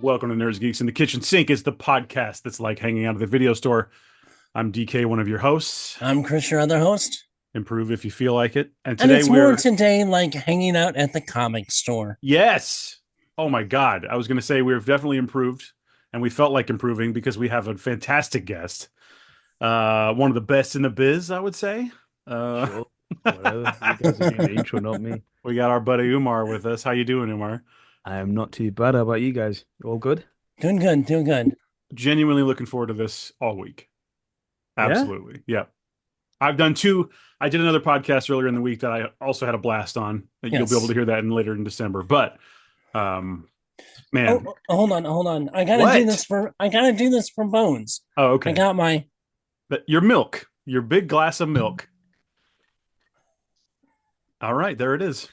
Welcome to Nerds, Geeks, and the Kitchen Sink is the podcast that's like hanging out at the video store. I'm DK, one of your hosts. I'm Chris, your other host. Improve if you feel like it. And And today it's more today like hanging out at the comic store. Yes! Oh my God. I was going to say we've definitely improved, and we felt like improving because we have a fantastic guest. One of the best in the biz, I would say. Sure. Whatever. You guys are doing the intro, not me. We got our buddy Umar with us. How you doing, Umar? I am not too bad. How about you guys? All good? Doing good, doing good. Genuinely looking forward to this all week. Yeah? Absolutely. Yeah. I did another podcast earlier in the week that I also had a blast on. You'll be able to hear that later in December. But man. Hold on. I gotta do this for Bones. Oh, okay. I got your milk. Your big glass of milk. All right, there it is.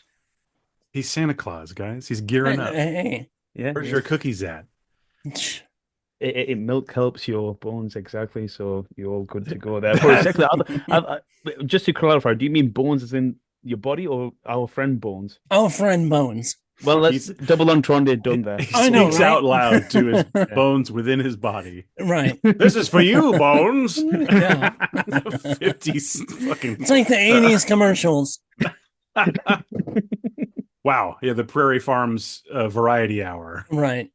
He's Santa Claus, guys. He's gearing up. Hey. Yeah. Where's your cookies at? Milk helps your bones, exactly. So you're all good to go there. For a second, just to clarify, do you mean bones as in your body or our friend Bones? Our friend Bones. Well, let's double entendre done there. He speaks out loud to his bones within his body. Right. This is for you, Bones. Yeah. 50s fucking. It's like the 80s commercials. Wow. Yeah, the Prairie Farms variety hour. Right.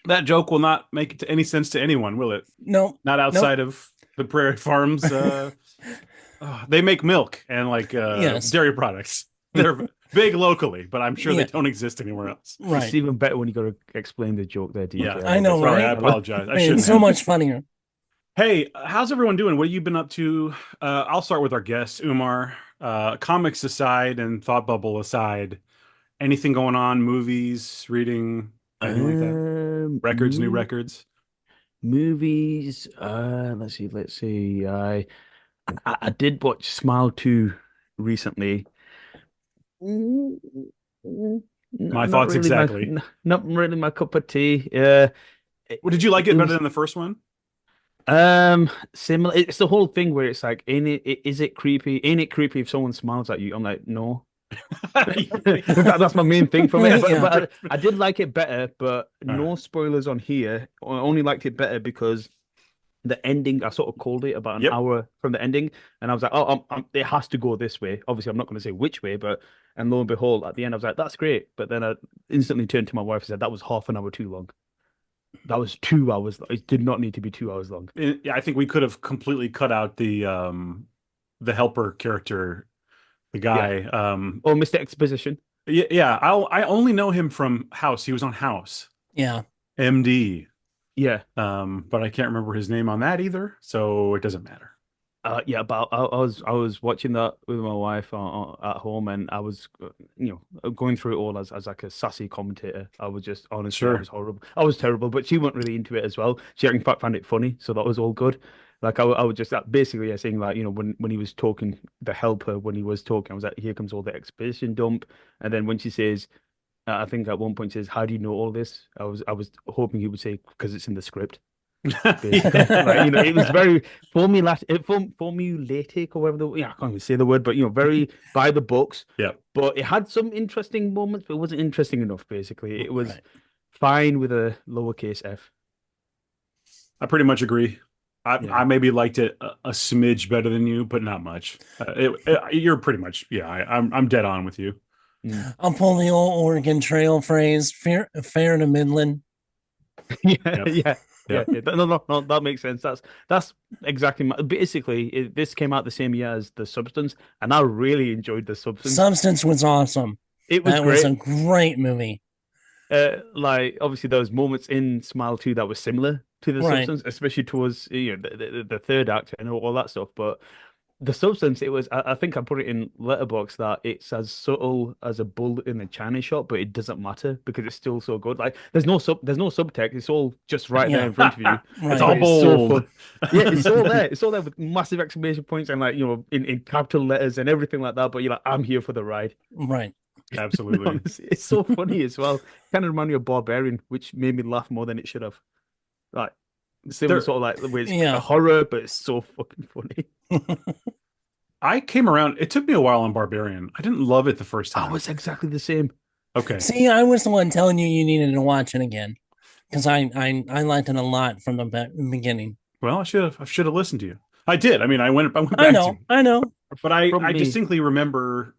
That joke will not make it to any sense to anyone, will it? No. Not outside of the Prairie Farms. They make milk and dairy products. They're big locally, but I'm sure they don't exist anywhere else. Right. It's even better when you got to explain the joke there, DK. Yeah, I know, Sorry, right? I apologize. It's so much funnier. Hey, how's everyone doing? What have you been up to? I'll start with our guest, Umar. Comics aside and Thought Bubble aside, anything going on? Movies, reading, anything like that? Records, new records? Movies. Let's see. I did watch Smile 2 recently. My thoughts really exactly. Not really my cup of tea. Well, did you like it better than the first one? Similar. It's the whole thing where it's like, is it creepy? Ain't it creepy if someone smiles at you? I'm like, no. That's my main thing from it. But I did like it better, but no spoilers on here. I only liked it better because the ending, I sort of called it about an hour from the ending, and I was like, it has to go this way. Obviously, I'm not going to say which way, and lo and behold, at the end, I was like, that's great. But then I instantly turned to my wife and said, that was half an hour too long. That was 2 hours. It did not need to be 2 hours long. Yeah, I think we could have completely cut out the helper character, the guy. Yeah. Mr. Exposition. Yeah. I only know him from House. He was on House. Yeah. MD. Yeah. But I can't remember his name on that either, so it doesn't matter. But I was watching that with my wife at home, and I was, going through it all as like a sassy commentator. I was just honestly, I was horrible. I was terrible, but she wasn't really into it as well. She in fact found it funny, so that was all good. Like I was just basically saying like, when he was talking, the helper, when he was talking, I was like, here comes all the exposition dump, and then when she says, I think at one point says, how do you know all this? I was hoping he would say because it's in the script. It was very formulaic or whatever. I can't even say the word, but very by the books. Yeah. But it had some interesting moments, but it wasn't interesting enough. Basically, it was fine with a lowercase f. I pretty much agree. I maybe liked it a smidge better than you, but not much. You're pretty much I'm dead on with you. I'll pull the old Oregon Trail phrase: fair to Midland. Yeah. No, that makes sense. That's exactly basically. This came out the same year as The Substance, and I really enjoyed The Substance. Substance was awesome. It was great. Was a great movie. Obviously there was moments in Smile 2 that were similar to The Substance, especially towards the third act and all that stuff. But The Substance, it was. I think I put it in Letterboxd that it's as subtle as a bull in a china shop, but it doesn't matter because it's still so good. Like there's no subtext. It's all just there in front of you. It's all bold. It's all there. It's all there with massive exclamation points and in capital letters and everything like that. But you're like, I'm here for the ride. Right. Absolutely. It's so funny as well. Kind of remind me of Barbarian, which made me laugh more than it should have. Like similar sort of like the way it's a horror, but it's so fucking funny. I came around. It took me a while on Barbarian. I didn't love it the first time. I was exactly the same. Okay. See, I was the one telling you needed to watch it again because I liked it a lot from the beginning. Well, I should have listened to you. I did. I mean, I went I back to know, it. I know. But From I me, distinctly remember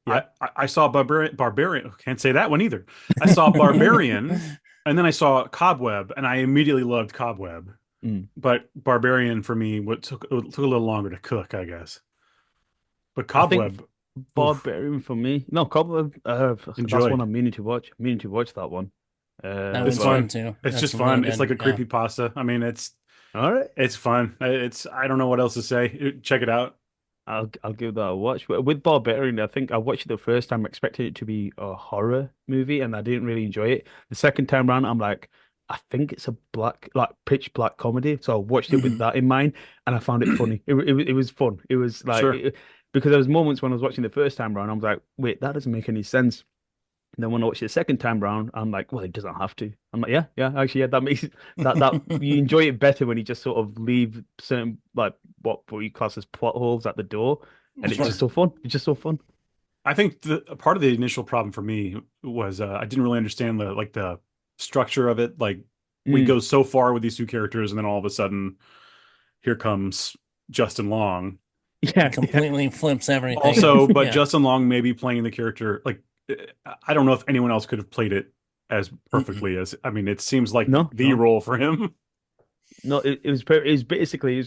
yeah. I saw Barbarian. Can't say that one either. I saw Barbarian, and then I saw Cobweb, and I immediately loved Cobweb. Mm. But Barbarian for me took a little longer to cook, I guess. But I think Cobweb, oof, Barbarian for me. No, Cobweb. That's one enjoyed. I'm meaning to watch. Meaning to watch that one. I It's was But going fun. to. It's That's just really fun. It's good. like a Yeah. creepy pasta. I mean, all right, it's fun. It's I don't know what else to say. Check it out. I'll give that a watch. But with Barbarian, I think I watched it the first time expecting it to be a horror movie, and I didn't really enjoy it. The second time around, I'm like, I think it's a like pitch black comedy. So I watched it with Mhm. that in mind, and I found it funny. It was fun. It was like Sure. because there was moments when I was watching the first time around, I was like, wait, that doesn't make any sense. And then when I watch it the second time round, I'm like, well, it doesn't have to. I'm like, yeah, actually, yeah, that makes that you enjoy it better when you just sort of leave certain like what you class as plot holes at the door, and it's just Sure. so fun. It's just so fun. I think the a part of the initial problem for me was I didn't really understand the structure of it. Like we Mm. go so far with these two characters, and then all of a sudden, here comes Justin Long. Yeah, yeah. Completely flips everything. Also, but Yeah. Justin Long may be playing the character like I don't know if anyone else could have played it as Mm-mm. perfectly as I mean, it seems like No, the no, role for him. no. It was basically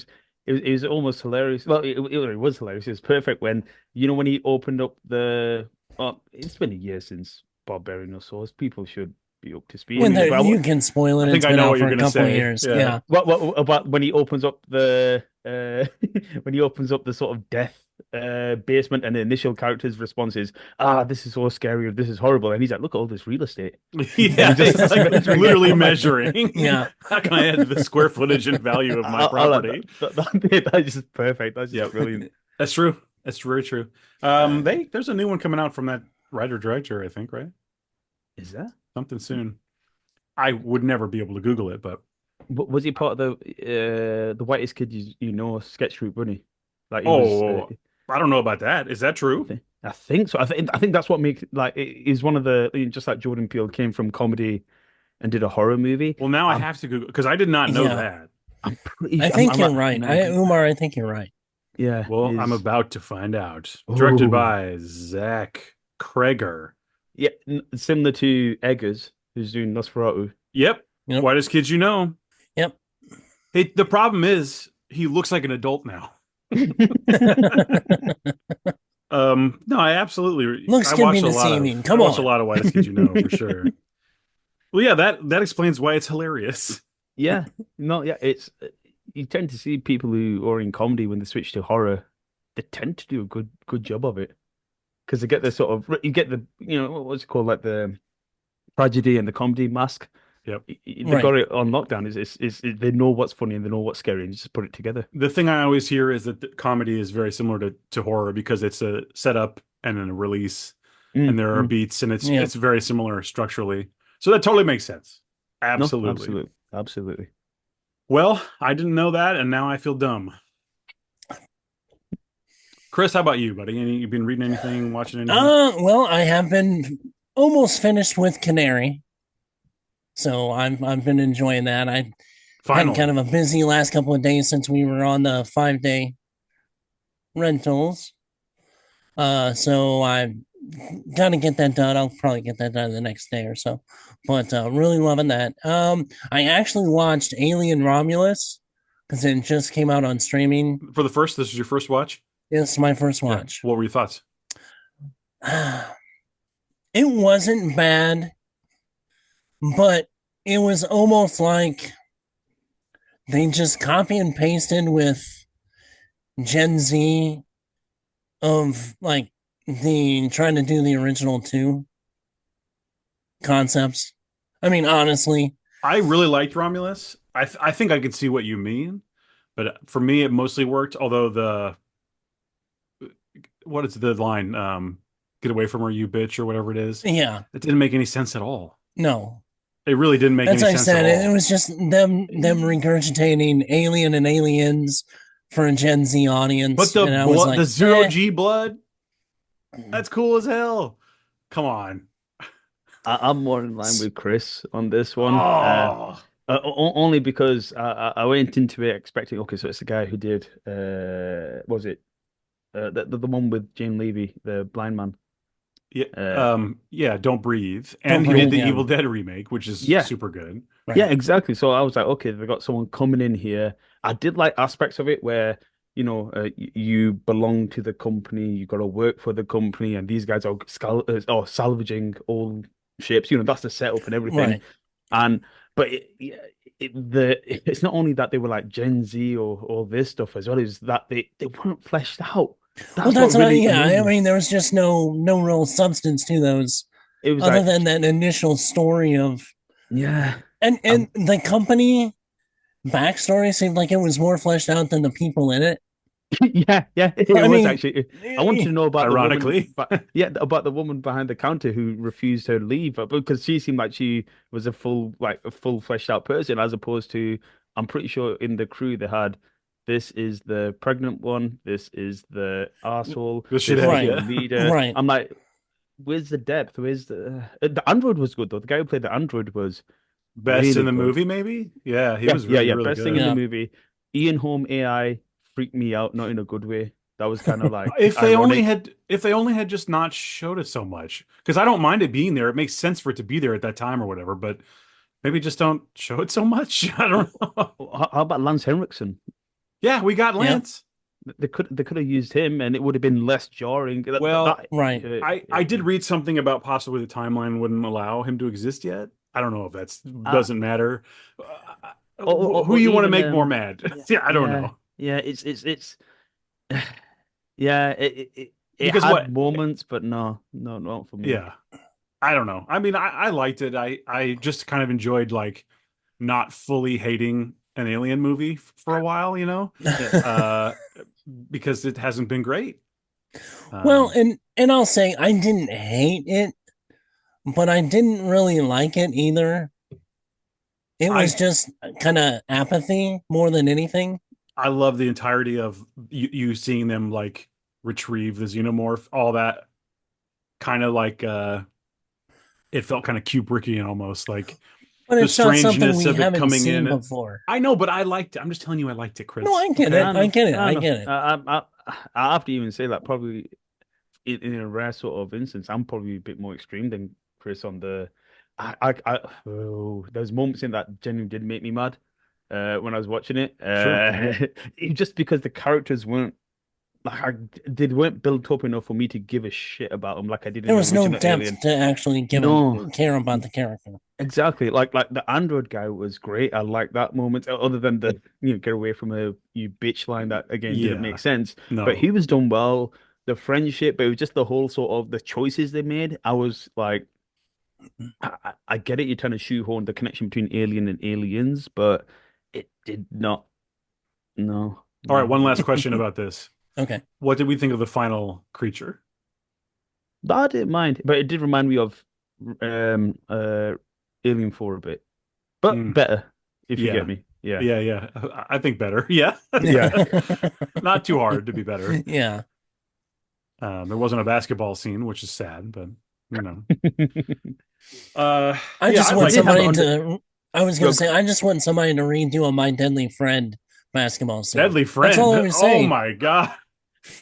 it was almost hilarious. Well, it was hilarious. It was perfect when when he opened up the. Oh, it's been a year since Barbarian or Source. People should be up to speed. When And you, there, you can spoil I it. think It's I been know out what for you're a gonna couple of say. years. Yeah. Yeah. What about when he opens up the when he opens up the sort of death basement and the initial character's response is, this is so scary or this is horrible, and he's like, look at all this real estate, and he Yeah, just it's starts like measuring it. literally I'm like, measuring. Yeah. How can I add to the square footage and value of my I like property? that's just perfect. That's just Yep, brilliant. that's true. That's very true. Uh, There's a new one coming out from that writer director, I think, right? is that? Something soon. I would never be able to Google it, but Was he part of the whitest kid you know sketch group, wasn't he? Like he was. oh, I don't know about that. Is that true? I think so. I think that's what makes like it is one of the just like Jordan Peele came from comedy and did a horror movie. Well, now I I'm have to Google because I did not know Yeah. that. I'm pretty I sure think I'm you're like right. 90. Umar, I think you're right. Yeah, Well, I'm is about to find out. Directed oh by Zach Kreger. yeah, similar to Eggers, who's doing Nosferatu. Yep, Yep. whitest kids you know. Yep. Hey, the problem is he looks like an adult now. No, I absolutely. Looks I can be watched a lot of. deceiving. I Come watched a on. lot of Whitest Kids You Know for sure. Well, yeah, that explains why it's hilarious. Yeah, no, yeah, it's you tend to see people who are in comedy when they switch to horror, they tend to do a good job of it because they get the sort of you get the what's it called like the tragedy and the comedy mask. Yep. They Right. got it on lockdown. They know what's funny and they know what's scary and just put it together. The thing I always hear is that the comedy is very similar to horror because it's a setup and then a release, and there are Mm. beats, and Yeah. it's very similar structurally. So that totally makes sense. No, Absolutely. absolutely, absolutely. Well, I didn't know that, and now I feel dumb. Chris, how about you, buddy? You've been reading anything, watching anything? Well, I have been almost finished with Canary. So I've been enjoying that. I had kind Finally. of a busy last couple of days since we were on the 5 day rentals. So I gotta get that done. I'll probably get that done the next day or so. But really loving that. I actually watched Alien Romulus because it just came out on streaming. This is your first watch? It's my first Yeah. watch. What were your thoughts? It wasn't bad, but it was almost like they just copy and pasted with Gen Z of like the trying to do the original two concepts. I mean, honestly, I really liked Romulus. I think I could see what you mean, but for me, it mostly worked. Although what is the line? Get away from her, you bitch, or whatever it is. yeah, It didn't make any sense at all. no. It really didn't make That's any like I sense at said. It all. was just them regurgitating Alien and Aliens for a Gen Z But audience, the and I was blood, like, the zero G blood, that's cool as hell. Come on. I'm more in line with Chris on this one. Oh, Only because I went into it expecting, okay, so it's the guy who did, what was it? The one with Jane Levy, the blind man. yeah. Uh, Yeah. Don't breathe. Don't And he did breathe. the Yeah, Evil Dead remake, which is yeah, super good. yeah, right. exactly. So I was like, okay, they got someone coming in here. I did like aspects of it where, you belong to the company, you got to work for the company, and these guys are salvaging old ships. That's the setup and everything. Right. And but it's not only that they were like Gen Z or all this stuff as well, is that they weren't fleshed out. Well, That's what that's what. really Yeah, annoyed I me. mean, there was just no real substance to those, It was other like, than that initial story of yeah, and um, the company backstory seemed like it was more fleshed out than the people in it. yeah, it I was mean, actually. I wanted to know about the woman, Ironically, but yeah, about the woman behind the counter who refused to leave, because she seemed like she was a full fleshed out person, as opposed to, I'm pretty sure in the crew they had, this is the pregnant one, this is the arsehole, the this is shithead. right, the Yeah. leader. right. I'm like, where's the depth? Where's the android was good though. The guy who played the android was Best in really the good. movie, maybe. Yeah, he Yeah, was yeah, really, yeah. really Best thing in the good. Yeah. movie. Ian Holm AI freaked me out, not in a good way. That was kind of like If ironic. they only had just not showed it so much, because I don't mind it being there. It makes sense for it to be there at that time or whatever. But maybe just don't show it so much. I don't know. How about Lance Henriksen? Yeah, we got Yep. Lance. They could have used him, and it would have been less jarring. Well, Right. I did read something about possibly the timeline wouldn't allow him to exist yet. I don't know if that's uh, doesn't matter. Who or you want to even make more mad? yeah, Yeah, I don't yeah, know. yeah. It's yeah. It Because had what? moments, but no, no, not for me. Yeah, I don't know. I mean, I liked it. I just kind of enjoyed like not fully hating an alien movie for a while, Yeah, uh, because it hasn't been great. Well, Um, and I'll say I didn't hate it, but I didn't really like it either. It was I just kind of apathy more than anything. I love the entirety of you seeing them like retrieve the xenomorph, all that kind of like it felt kind of Kubrickian almost, like But the it's not something strangeness we of it haven't coming seen in. before. I know, but I liked it. I'm just telling you, I liked it, No, Chris. I get Okay. it. I I know, get it. I I know. get it. I have to even say that probably in a rare sort of instance, I'm probably a bit more extreme than Chris on the. There's moments in that genuinely did make me mad when I was watching it. Sure. Just because the characters weren't like they weren't built up enough for me to give a shit about them like I did There in the was no original depth Alien. to actually give a No, care about the character. exactly. Like the Android guy was great. I like that moment. Other than the get away from a you bitch line that again didn't make Yeah. sense. But No. he was done well. The friendship, but it was just the whole sort of the choices they made. I was like, I get it. You're trying to shoehorn the connection between Alien and Aliens, but it did not. No, All right, no, one last no. question about this. Okay. What did we think of the final creature? That I didn't mind, but it did remind me of um uh Alien 4 a bit, but Mm, better if you get yeah. me. Yeah, Yeah, yeah. I think better. Yeah. yeah. Not too hard to be better. Yeah. There wasn't a basketball scene, which is sad, but you know. I Yeah, just I They want liked did it. have it somebody on the to. I was gonna go, say, I just want somebody to redo a My Deadly Friend basketball scene. Deadly That's all Friend. I was Oh saying. my God.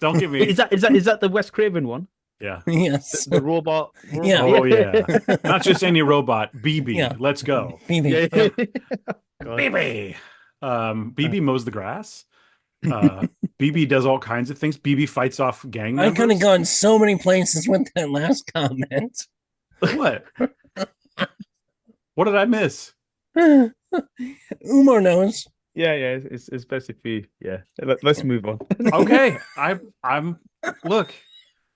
Don't get Is me. that the Wes Craven one? Yeah. Yes. The robot. Yeah. Oh Yeah, yeah. Not just any robot. BB. Yeah. Let's go. BB. yeah. Yep. God. BB. Uh, BB mows the grass. Uh, BB does all kinds of things. BB fights off gang I could have members. gone so many places with that last comment. What? What did I miss? Umar knows. yeah. It's best if you. Yeah. Let's move on. Okay. I'm look,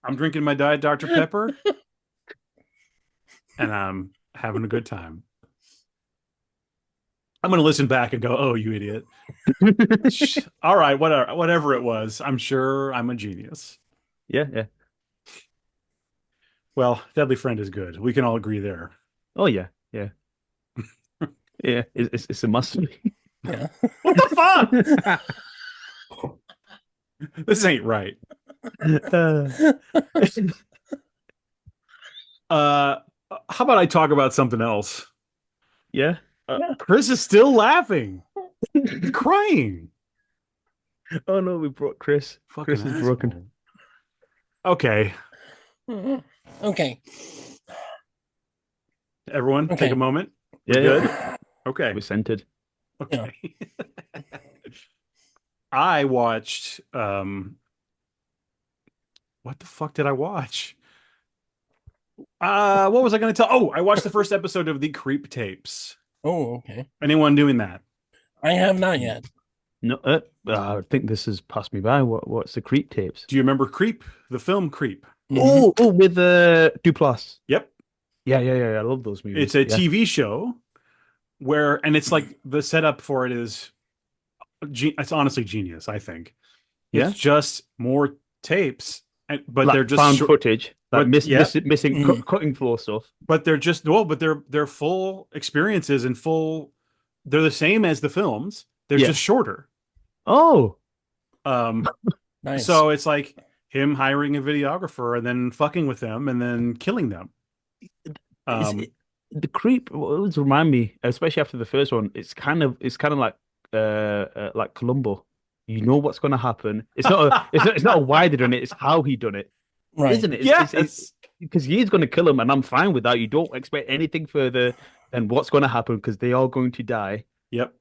I'm drinking my Diet Dr. Pepper and I'm having a good time. I'm gonna listen back and go, "Oh, you idiot." All right, whatever it was. I'm sure I'm a genius. Yeah. Well, Deadly Friend is good. We can all agree there. Oh yeah. Yeah. It's a must. Yeah. What the fuck? This ain't right. Uh, Uh How about I talk about something else? Yeah. Yeah. Chris is still laughing. He's crying. Oh no, we brought Chris. Fucking Chris is broken. asshole. Okay, Okay. everyone, take a Okay. moment. We're Yeah, yeah. good. Okay. We're centered. Yeah. Okay. I watched what the fuck did I watch? What was I gonna tell? Oh, I watched the first episode of the Creep Tapes. Oh, okay. Anyone doing that? I have not yet. No, I think this has passed me by. What's the creep tapes? Do you remember Creep? The film Creep. Mhm. Oh, with Duplass. Yep. Yeah, yeah, yeah. I love those It's movies. a Yeah, TV show where, and it's like the setup for it is, it's honestly genius, I think. It's yeah. just more tapes, but they're Like just found short. footage, like But yeah, missing Mhm. cutting floor stuff. but they're just well, but they're full experiences and full. They're the same as the films. They're Yeah. just shorter. Oh, Um, Nice. so it's like him hiring a videographer and then fucking with them and then killing them. is Um, it the creep? It always remind me, especially after the first one. It's kind of like Columbo. You know what's going to happen. It's not why they done it. It's how he done it, Right. isn't it? It's yes. because he's going to kill him, and I'm fine with that. You don't expect anything further than what's going to happen because they are going to die. Yep.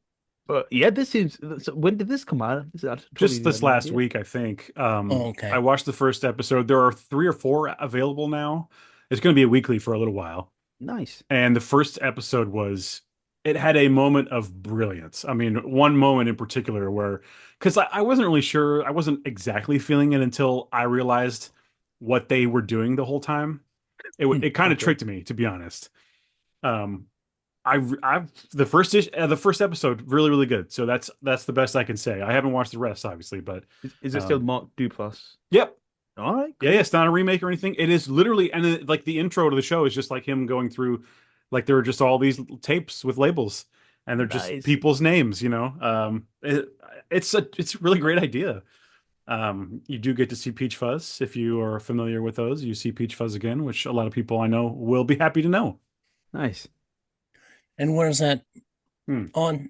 But yeah, this seems. So when did this come out? I Just totally had this no last idea. week, I think. Oh, I okay. watched the first episode. There are three or four available now. It's going to be a weekly for a little while. Nice. And the first episode was, it had a moment of brilliance. I mean, one moment in particular where, because I wasn't really sure, I wasn't exactly feeling it until I realized what they were doing the whole time. Hmm. It kind of Okay. tricked me, to be honest. Um, I the first episode really really good. So that's the best I can say. I haven't watched the rest, obviously, but Is it still um, Mark Duplass? yep, All right, yeah, yeah. cool. It's not a remake or anything. It is literally, and like the intro to the show is just like him going through, like there are just all these tapes with labels, and they're just Nice. people's names. It's a really great idea. You do get to see Peach Fuzz if you are familiar with those. You see Peach Fuzz again, which a lot of people I know will be happy to know. Nice. And where's that Hmm. on?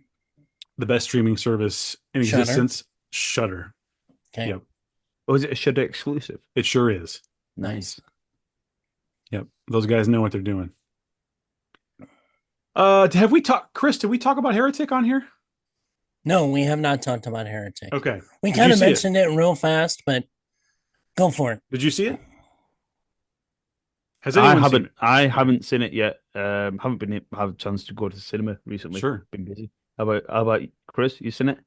The best streaming service in Shutter. existence, Shutter. Okay. Yep, Or is it a Shudder exclusive? it sure is. Nice. Nice. Yep, those guys know what they're doing. Have we talked, Chris? Did we talk about Heretic on here? No, we have not talked about Heretic. Okay. We Did you kind of see it? mentioned it real fast, but go for it. Did you see it? Has I anyone seen haven't. it? I haven't seen it yet. Haven't have a chance to go to the cinema recently. Sure. Been busy. How about Chris? You seen it?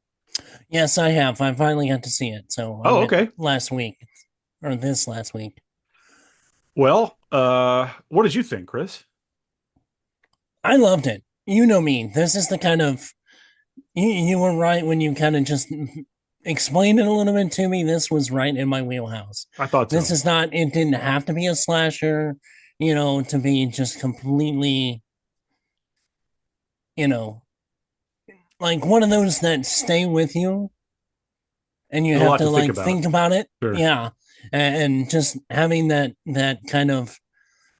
Yes, I have. I finally got to see it. So I Oh, went okay. last week or this last week. Well, what did you think, Chris? I loved it. You know me. This is the kind of you were right when you kind of just explained it a little bit to me. This was right in my wheelhouse. I thought This so. is not. It didn't have to be a slasher, to be just completely, you know, like one of those that stay with you and you There's a have lot to to think like about. think about it. Sure. Yeah, and just having that kind of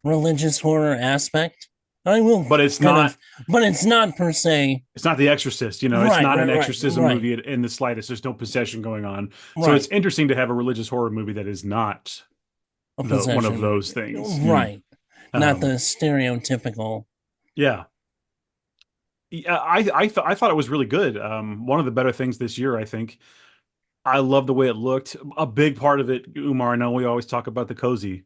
religious horror aspect. I will But it's kind not of, but it's not per se. it's not The Exorcist, it's Right, not an right, right, exorcism right, movie in the slightest. There's no possession going on. So it's right. interesting to have a religious horror movie that is not A the one of possession. those things. Hmm. Right. Not the Um, stereotypical. yeah. Yeah, I thought it was really good. One of the better things this year, I think. I love the way it looked. A big part of it, Umar, I know we always talk about the cozy.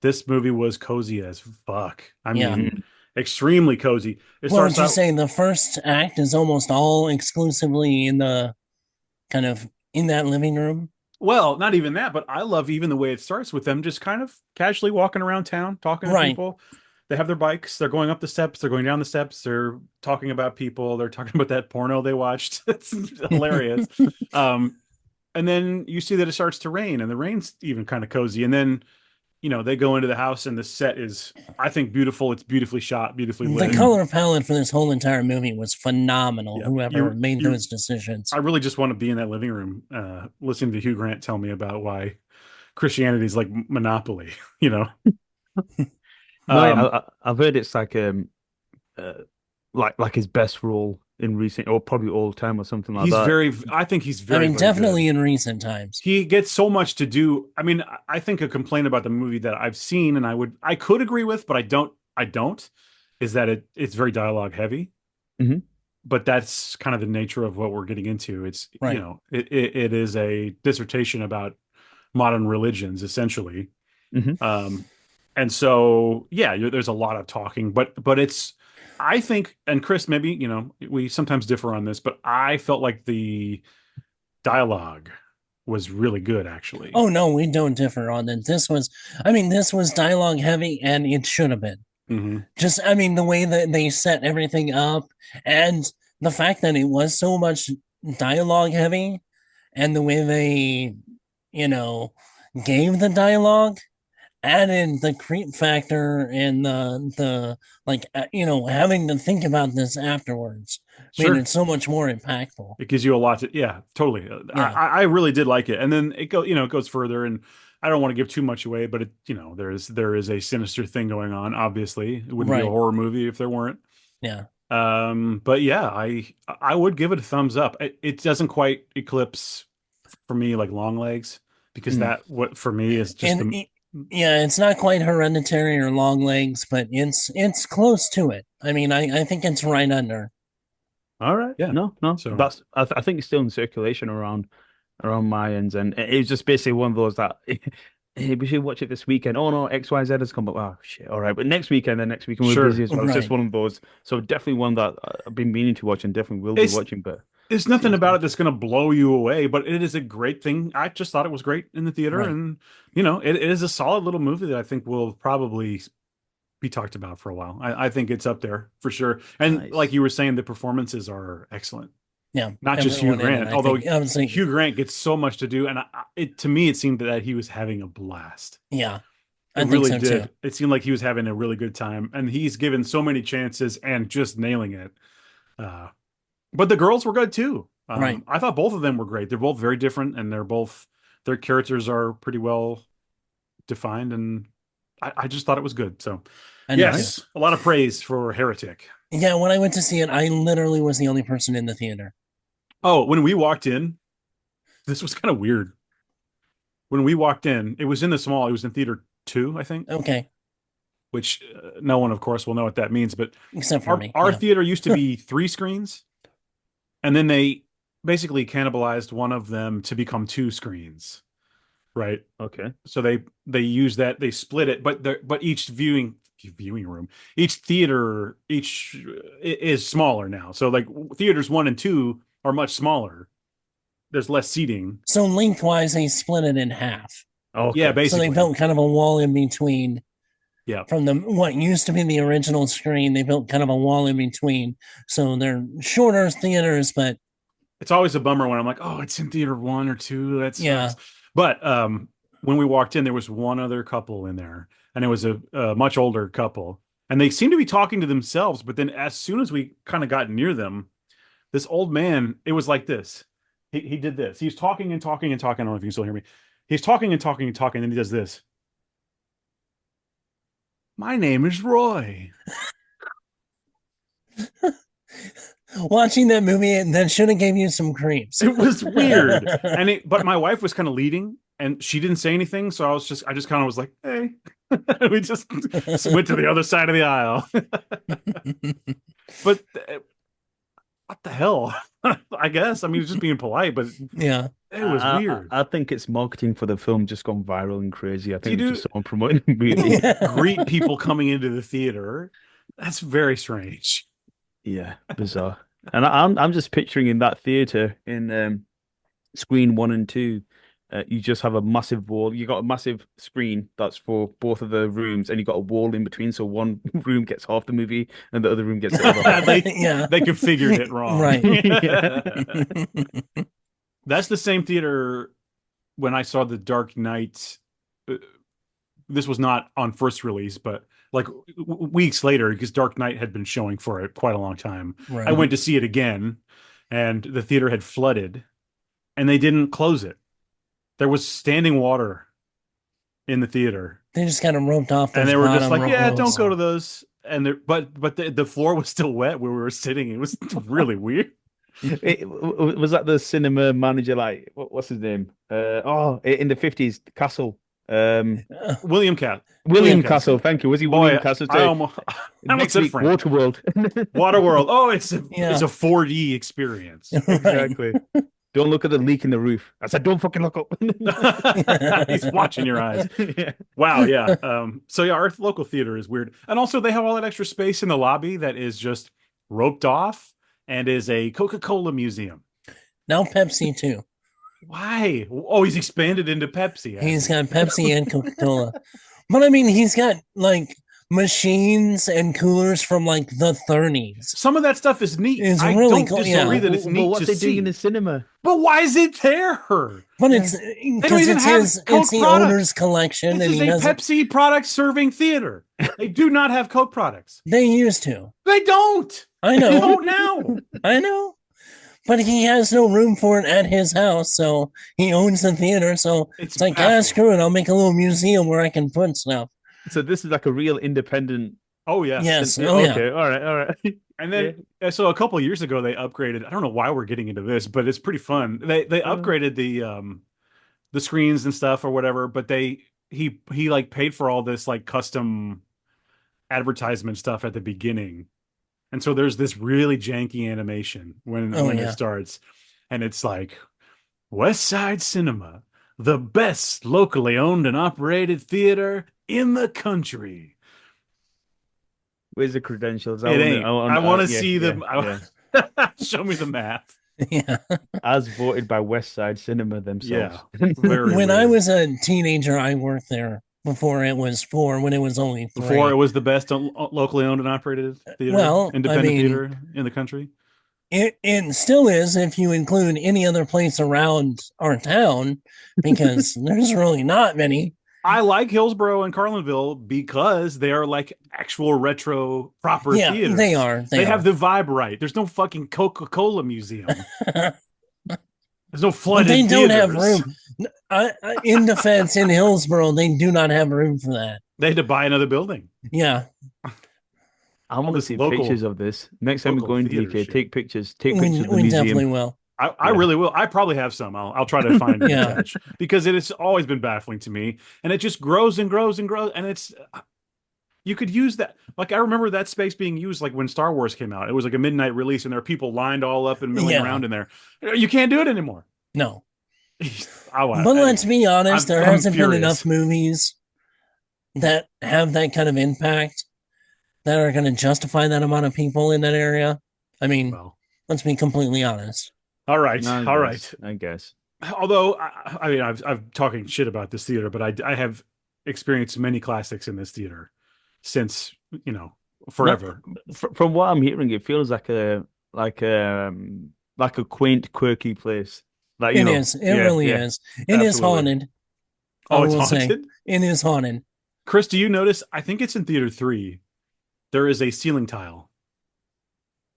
This movie was cozy as fuck. I Yeah. mean, Hmm. extremely cozy. It What would starts you out, say? The first act is almost all exclusively in the kind of in that living room. well, not even that, but I love even the way it starts with them just kind of casually walking around town, talking to Right. people. They have their bikes, they're going up the steps, they're going down the steps, they're talking about people, they're talking about that porno they watched. It's hilarious. Um, and then you see that it starts to rain, and the rain's even kind of cozy. And then, they go into the house, and the set is, I think, beautiful. It's beautifully shot, beautifully The lit. color palette for this whole entire movie was phenomenal. Yeah, Whoever made those decisions. I really just want to be in that living room, listening to Hugh Grant tell me about why Christianity is like Monopoly. No, Um, I've heard it's uh, like his best role in recent or probably all time or something like that. I think he's I very, mean, very definitely good. in recent times. He gets so much to do. I mean, I think a complaint about the movie that I've seen and I could agree with, but I don't, is that it's very dialogue heavy. Hmm. But that's kind of the nature of what we're getting into. It's, Right. it is a dissertation about modern religions, essentially. Hmm. Um, and so, yeah, there's a lot of talking, but it's, I think, and Chris, maybe, we sometimes differ on this, but I felt like the dialogue was really good, actually. Oh no, we don't differ on it. I mean, this was dialogue heavy, and it should have been. Hmm. Just, I mean, the way that they set everything up, and the fact that it was so much dialogue heavy, and the way they, you know, gave the dialogue, added the creep factor and the like, having to think about this afterwards made Sure. it so much more impactful. It gives you a lot to, yeah, totally. Yeah. I really did like it. And then it goes further, and I don't want to give too much away, but there is a sinister thing going on, obviously. It wouldn't be a Right. horror movie if there weren't. Yeah. But yeah, I would give it a thumbs up. It doesn't quite eclipse for me like Long Legs, because Mm. that what for me is just And the yeah, it's not quite Hereditary or Long Legs, but it's close to it. I mean, I think it's right under. All right. yeah. No, no, So I think it's still in circulation around my ends, and it was just basically one of those that hey, we should watch it this weekend. Oh no, XYZ has come up. Oh shit, all right, but next weekend we're busy sure, as well. It's just Right. one of those. So definitely one that I've been meaning to watch and definitely will be it's watching. But there's see nothing what's about going it that's going to blow you away, but it is a great thing. I just thought it was great in the theater, Right. and it is a solid little movie that I think will probably be talked about for a while. I think it's up there for sure. And like nice. you were saying, the performances are excellent. Yeah. Not just Hugh Everyone in it, Grant, I although think. I was like, Hugh Grant gets so much to do, and to me it seemed that he was having a blast. yeah, It I think really so too. did. It seemed like he was having a really good time, and he's given so many chances and just nailing it. Uh, but the girls were good too. Right. I thought both of them were great. They're both very different, and their characters are pretty well defined, and I just thought it was good. So, I did too. Nice. yes, a lot of praise for Heretic. Yeah, when I went to see it, I literally was the only person in the theater. Oh, when we walked in, this was kind of weird. When we walked in, it was in the small. It was in theater two, I think, Okay. which no one, of course, will know what that means. But Except for our me. our Yeah. theater used to be three screens, and then they basically cannibalized one of them to become two screens, right? Okay. So they use that, they split it, but each viewing room, each theater, each is smaller now. So like theaters one and two are much smaller. There's less seating. So lengthwise, they split it in half. Yeah, Okay. So they basically. built kind of a wall in between Yeah. from the what used to be the original screen. They built kind of a wall in between. So they're shorter theaters, but It's always a bummer when I'm like, oh, it's in theater one or two. That yeah. sucks. But when we walked in, there was one other couple in there, and it was a much older couple, and they seemed to be talking to themselves. But then, as soon as we kind of got near them, this old man, it was like this. He did this. He's talking and talking and talking. I don't know if you can still hear me. He's talking and talking and talking, and he does this. My name is Roy. Watching that movie and then should have gave you some creeps. It was weird. But my wife was kind of leading and she didn't say anything. So I just kind of was like, hey, we just went to the other side of the aisle. But what the hell? I guess. I mean, it's just being polite, but Yeah. it was weird. I think it's marketing for the film just gone viral and crazy. I Do you think it's do, just someone promoting the do movie. you greet people coming into the theater? That's very strange. Yeah, bizarre. And I'm just picturing in that theater in screen one and two, you just have a massive wall. You got a massive screen that's for both of the rooms, and you got a wall in between. So one room gets half the movie, and the other room gets the other half. they Yeah. they configured it wrong. Right. That's the same theater when I saw The Dark Knight. uh, This was not on first release, but like weeks later, because Dark Knight had been showing for quite a long time. I Right. went to see it again, and the theater had flooded, and they didn't close it. There was standing water in the theater. They just kind of roped off And those they were just bottom like, yeah, don't rows. go to those. And but the floor was still wet where we were sitting. It was really weird. Was that the cinema manager? Like, what's his name? In the 50s, Castle. Um, William Cat. William Castle. Thank you. Was he William Boy, Castle? I Say almost I almost next said week, Frank. Waterworld. Waterworld. Oh, it's Yeah. a 4D experience. Right. Exactly. Don't look at the leak in the roof. I said, don't fucking look up. He's watching your eyes. Yeah. Wow, yeah. So yeah, our local theater is weird. And also they have all that extra space in the lobby that is just roped off and is a Coca-Cola museum. Now Pepsi too. Why? Oh, he's expanded into Pepsi. He's got Pepsi and Coca-Cola. But I mean, he's got like machines and coolers from like the 30s. Some of that stuff is neat. It's I really don't cool, disagree yeah. that it's neat what's to they doing see. in the cinema? But why is it there? But Yeah. it's They don't because even it's have his Coke it's the products. owner's collection, This and is he a doesn't. Pepsi product serving theater. They do not have Coke products. They used to. They don't. I They know. don't now. I know. But he has no room for it at his house, so he owns the theater. So it's like, baffling. screw it. I'll make a little museum where I can put stuff. So this is like a real independent. Oh yes. Yes. Yeah, Oh yeah. okay. All right. And then so a couple of years ago they upgraded. I don't know why we're getting into this, but it's pretty fun. They upgraded the screens and stuff or whatever, but he like paid for all this like custom advertisement stuff at the beginning. And so there's this really janky animation when it starts, and it's like West Side Cinema, the best locally owned and operated theater in the country. Where's the credentials? I want to see them. Yeah. Show me the math. Yeah. As voted by West Side Cinema themselves. Yeah. When I was a teenager, I worked there before it was 4, when it was only 3. Before it was the best locally owned and operated theater, Well, independent theater in the country. It still is if you include any other place around our town, because there's really not many. I like Hillsboro and Carlinville because they are like actual retro proper theaters. They are. They have the vibe right. There's no fucking Coca-Cola museum. There's no flooded They don't theaters. have room. In defense, in Hillsboro, they do not have room for that. They had to buy another building. Yeah. I want to see pictures of this. Next time we go into UK, shit. take pictures. Take pictures of the We museum. definitely will. I really will. I probably have some. I'll try to find it and attach, because it has always been baffling to me, and it just grows and grows and grows. And it's you could use that. Like I remember that space being used like when Star Wars came out. It was like a midnight release, and there are people lined all up and milling around in there. You can't do it anymore. No. But let's be honest, there hasn't been furious. enough movies that have that kind of impact that are going to justify that amount of people in that area. I mean, let's be completely honest. All right. I guess. Although, I mean, I'm talking shit about this theater, but I have experienced many classics in this theater since, forever. From what I'm hearing, it feels like a quaint, quirky place. Like, it is. It really is. It is haunted. Oh, it's haunted? It is haunted. Chris, do you notice? I think it's in Theater 3. There is a ceiling tile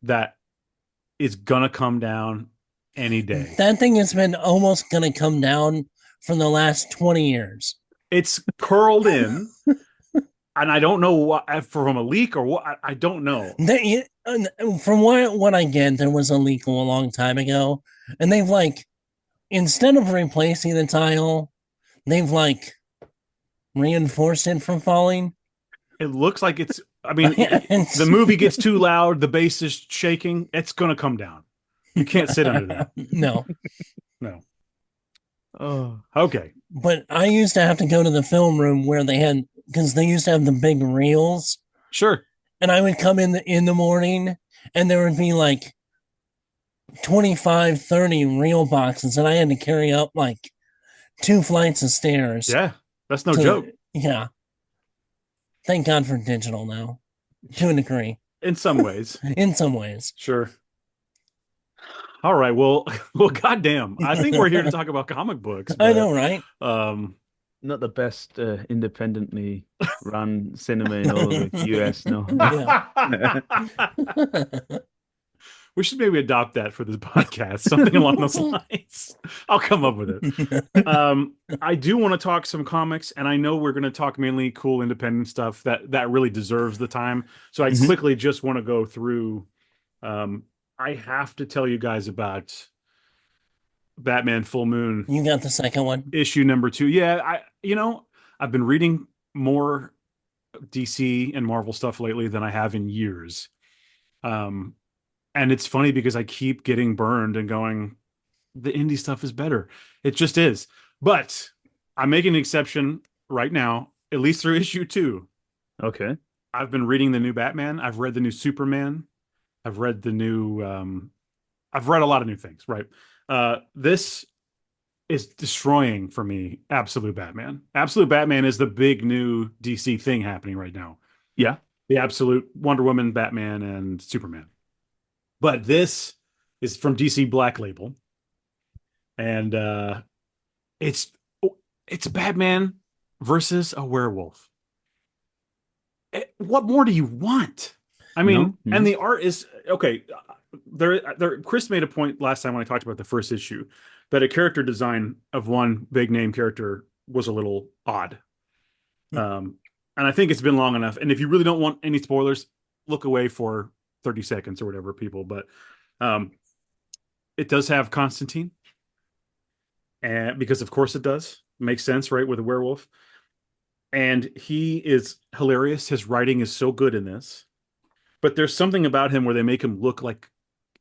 that is going to come down any day. That thing has been almost going to come down for the last 20 years. It's curled in, and I don't know what, from a leak or what. I don't know. From what I get, there was a leak a long time ago, and they've instead of replacing the tile, they've reinforced it from falling. It looks like it's. I mean, the movie gets too loud. The bass is shaking. It's going to come down. You can't sit under that. No. Oh, okay. But I used to have to go to the film room where because they used to have the big reels. Sure. And I would come in the morning, and there would be 25, 30 reel boxes, and I had to carry up 2 flights of stairs. Yeah, that's no joke. Yeah. Thank God for digital now, to a degree. In some ways. In some ways. Sure. All right. Well, goddamn. I think we're here to talk about comic books. I know, right? Not the best independently run cinema in all of the US, no. We should maybe adopt that for this podcast, something along those lines. I'll come up with it. I do want to talk some comics, and I know we're going to talk mainly cool independent stuff that really deserves the time. So I Mhm. quickly just want to go through. Um, I have to tell you guys about Batman Full Moon You got the second one. issue number 2. Yeah, I've been reading more DC and Marvel stuff lately than I have in years. Um, and it's funny because I keep getting burned and going, the indie stuff is better. It just is. But I'm making an exception right now, at least through issue 2. Okay. I've been reading the new Batman. I've read the new Superman. I've read the new I've read a lot of new things, right? This is destroying for me Absolute Batman. Absolute Batman is the big new DC thing happening right now. Yeah. The Absolute Wonder Woman, Batman, and Superman. But this is from DC Black Label, and it's it's Batman versus a werewolf. What more do you want? I mean, No. and Mhm. the art is okay. There. Chris made a point last time when I talked about the first issue that a character design of one big name character was a little odd. Um, and I think it's been long enough. And if you really don't want any spoilers, look away for 30 seconds or whatever, people. But um, it does have Constantine, and because of course it does. Makes sense, right? With a werewolf. And he is hilarious. His writing is so good in this. But there's something about him where they make him look like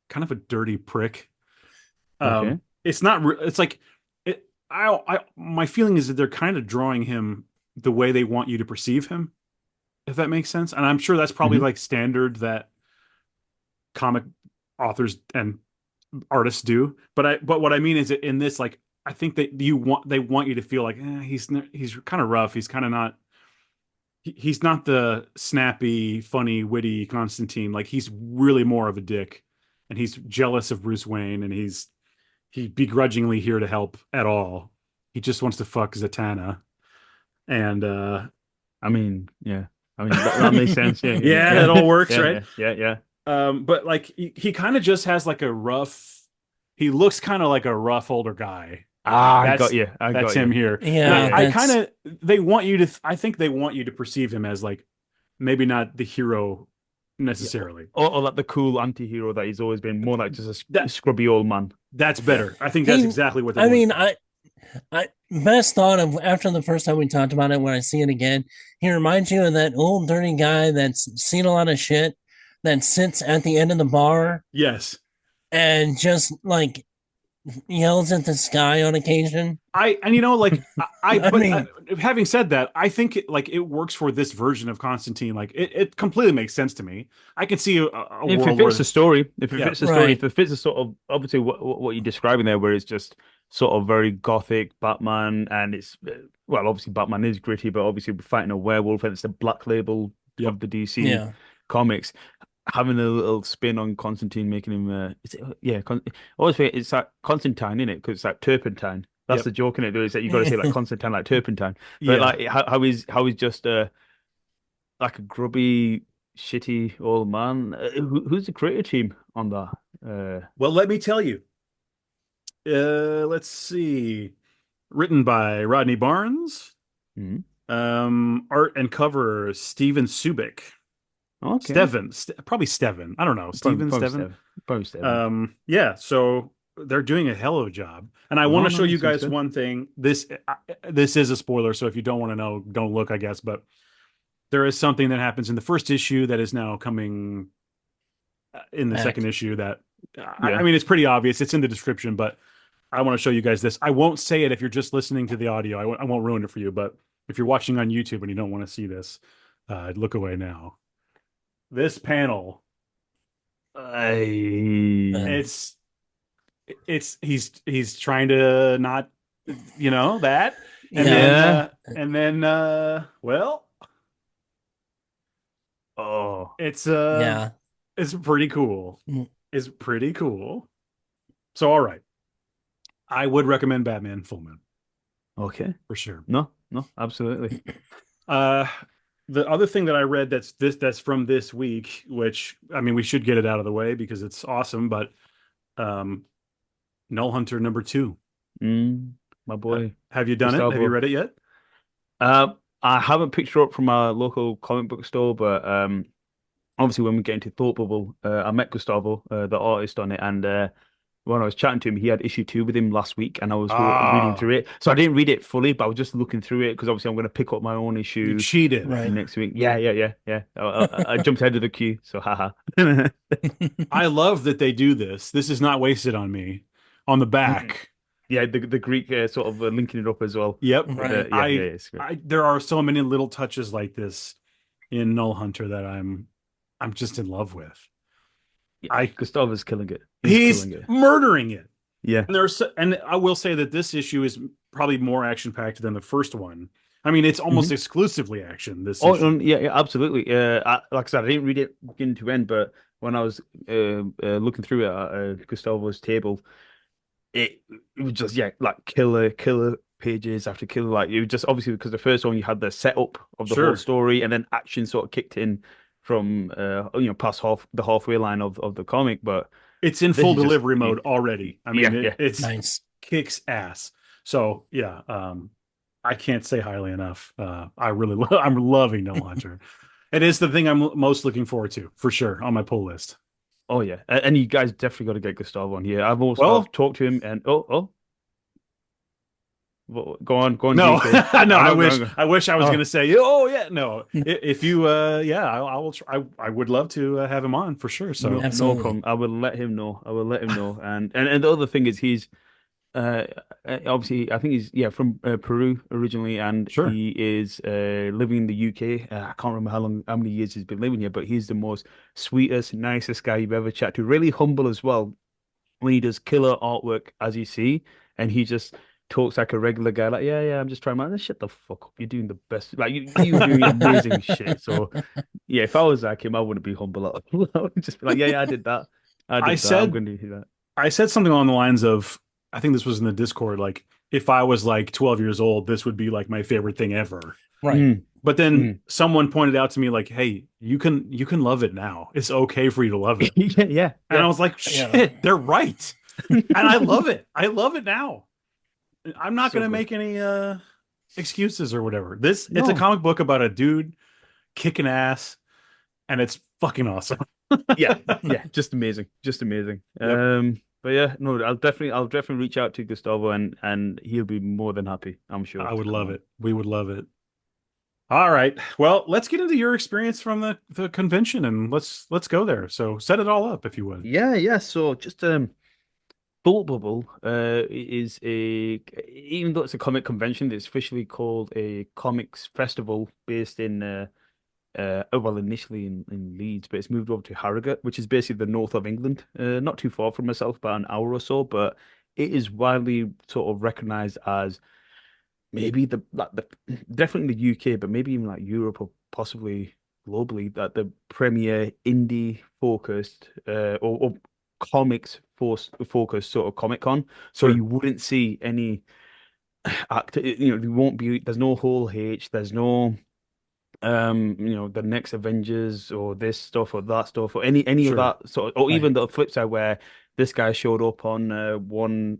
kind of a dirty prick. Okay. It's not. It's like it. My feeling is that they're kind of drawing him the way they want you to perceive him, if that makes sense. And I'm sure that's probably Mhm. like standard that comic authors and artists do. But what I mean is that in this, like, I think that they want you to feel like he's kind of rough. He's kind of not. He's not the snappy, funny, witty Constantine. Like he's really more of a dick, and he's jealous of Bruce Wayne, and he begrudgingly here to help at all. He just wants to fuck Zatanna, and I mean, yeah. I mean that makes sense. Yeah. Yeah. yeah, it Yeah. all works, Yeah. right? Yeah. Yeah. Yeah. But like he kind of just has like a rough. He looks kind of like a rough older guy. Ah, I got That's you. I that's got him you. here, and Yeah. Yeah, Yeah. I kind that's of they want you to. I think they want you to perceive him as like maybe not the hero Yeah. necessarily. Or like the cool anti-hero that he's always been, more like just a That scrubby old man. that's better. I think that's he. exactly what they're I going mean, for. I best thought of after the first time we talked about it. When I see it again, he reminds you of that old dirty guy that's seen a lot of shit that sits at the end of the bar Yes. and just like yells at the sky on occasion. I and like I but mean, having said that, I think like it works for this version of Constantine. Like it completely makes sense to me. I can see a If it world fits the where story, if it yeah, fits the story, if right. it fits the sort of obviously what you're describing there, where it's just sort of very gothic Batman, and it's well, obviously Batman is gritty, but obviously we're fighting a werewolf, and it's the black label yep, of the DC Yeah. comics. Having a little spin on Constantine, making him, yeah, I always think it's like Constantine in it because it's like turpentine. That's yep, the joke in it, though, is that you got to say like Constantine, like turpentine. But yeah. like, how is just like a grubby, shitty old man. Who's the creative team on that? Well, let me tell you. Let's see. Written by Rodney Barnes. hmm. Art and cover Steven Subic. Okay, Probably Steven. I don't know. probably Steven, probably Steven. seven, probably seven. Yeah, so they're doing a hell of a job. And I want No, to show no, you seems guys good. one thing. This is a spoiler, so if you don't want to know, don't look, I guess, but there is something that happens in the first issue that is now coming in the second Back. issue that I Yeah. mean it's pretty obvious. It's in the description, but I want to show you guys this. I won't say it if you're just listening to the audio. I won't ruin it for you, but if you're watching on YouTube and you don't want to see this, look away now. This panel, Uh, I... it's he's trying to not that, and yeah. Yeah. then well, Oh. it's Yeah. it's pretty cool. Mm. It's pretty cool. So all right, I would recommend Batman Full Moon Okay. for sure. No, no, absolutely. Uh the other thing that I read that's from this week, which I mean we should get it out of the way because it's awesome, but um Null Hunter #2. My Uh, boy have you done it? Have you Gustavo. read it yet? I haven't picked her up from our local comic book store, but obviously when we get into Thought Bubble, I met Gustavo, the artist on it, and when I was chatting to him, he had issue 2 with him last week, and I was reading Ah, through it. So I didn't read it fully, but I was just looking through it because obviously I'm going to pick up my own you issue cheated. Right. next week. Yeah. I jumped ahead of the queue, so haha. I love that they do this. This is not wasted on me. On the Mm-mm. back. Yeah, the Greek sort of linking it up as well Yep. with Right. it's great. There are so many little touches like this in Null Hunter that I'm just in love with. Yeah, I Gustavo's killing it. He's He's killing it. murdering it. Yeah. And I will say that this issue is probably more action packed than the first one. I mean, it's almost Mhm. exclusively action this Oh, issue. yeah, absolutely. Like I said, I didn't read it beginning to end, but when I was looking through it at Gustavo's table, it it was just like killer pages after killer. Like it was just obviously because the first one you had the setup of the whole Sure. story, and then action sort of kicked in from past the halfway line of the comic. But It's in this full is just delivery mode already. I mean, yeah, yeah. it's Nice. kicks ass. So yeah, I can't say highly enough. I'm loving No Hunter. It is the thing I'm most looking forward to for sure on my pull list. Oh yeah, and you guys definitely got to get Gustavo on here. I've Well, talked to him, and go on, no, GK. no. I I'm wish going. I wish I was going Oh, to say, oh yeah, no. If you, yeah, I will. I would love to have him on for sure. no, So no Absolutely. problem. I will let him know. I will let him know. And the other thing is he's uh obviously I think he's from Peru originally, and sure, he is living in the UK. I can't remember how many years he's been living here, but he's the most sweetest, nicest guy you've ever chatted to. Really humble as well when he does killer artwork, as you see, and he just talks like a regular guy, like, yeah, I'm just trying my shut the fuck up. You're doing the best. Like you doing amazing shit. So yeah, if I was like him, I wouldn't be humble at all. I would just be like, yeah, I did that. I I did that. I'm said going to do that. I said something along the lines of, I think this was in the Discord, like if I was like 12 years old, this would be like my favorite thing ever. Right. Mm, But then mm. someone pointed out to me like, hey, you can love it now. It's okay for you to love it. And I Yeah. was like, Yeah. shit, they're right. And I love it. I love it now. I'm not So gonna good. make any excuses or whatever. It's a No. comic book about a dude kicking ass, and it's fucking awesome. Yeah, just amazing, just amazing. Yep, But yeah, no, I'll definitely reach out to Gustavo, and he'll be more than happy, I'm sure, I to would come love on. it. We would love it. All right. Well, let's get into your experience from the convention and let's go there. So set it all up if you would. Yeah. So just Thought Bubble is a even though it's a comic convention, it's officially called a comics festival based in well, initially in Leeds, but it's moved over to Harrogate, which is basically the north of England, not too far from myself, about an hour or so. But it is widely sort of recognized as maybe the definitely the UK, but maybe even like Europe or possibly globally, that the premier indie focused or comics focused sort of Comic Con. So Sure. you wouldn't see any actor, there won't be, there's no whole H, there's no the next Avengers or this stuff or that stuff or any of Sure. that sort of, or Right. even the flip side where this guy showed up on one,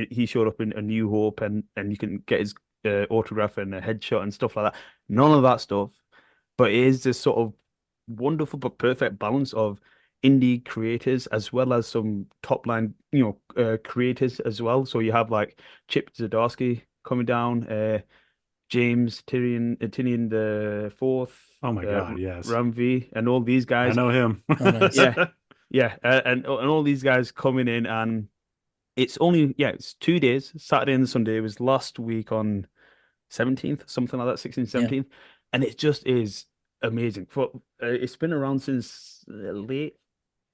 he showed up in A New Hope, and you can get his autograph and a headshot and stuff like that. None of that stuff, but it is this sort of wonderful but perfect balance of indie creators as well as some top line, creators as well. So you have like Chip Zdarsky coming down, James Tynion the fourth, Oh my God, yes. Ramvi, and all these I guys. know him. Oh, nice. Yeah, yeah, and all these guys coming in, and it's 2 days, Saturday and Sunday. It was last week on 17th, something like that, 16th, Yeah. 17th, and it just is amazing. It's been around since late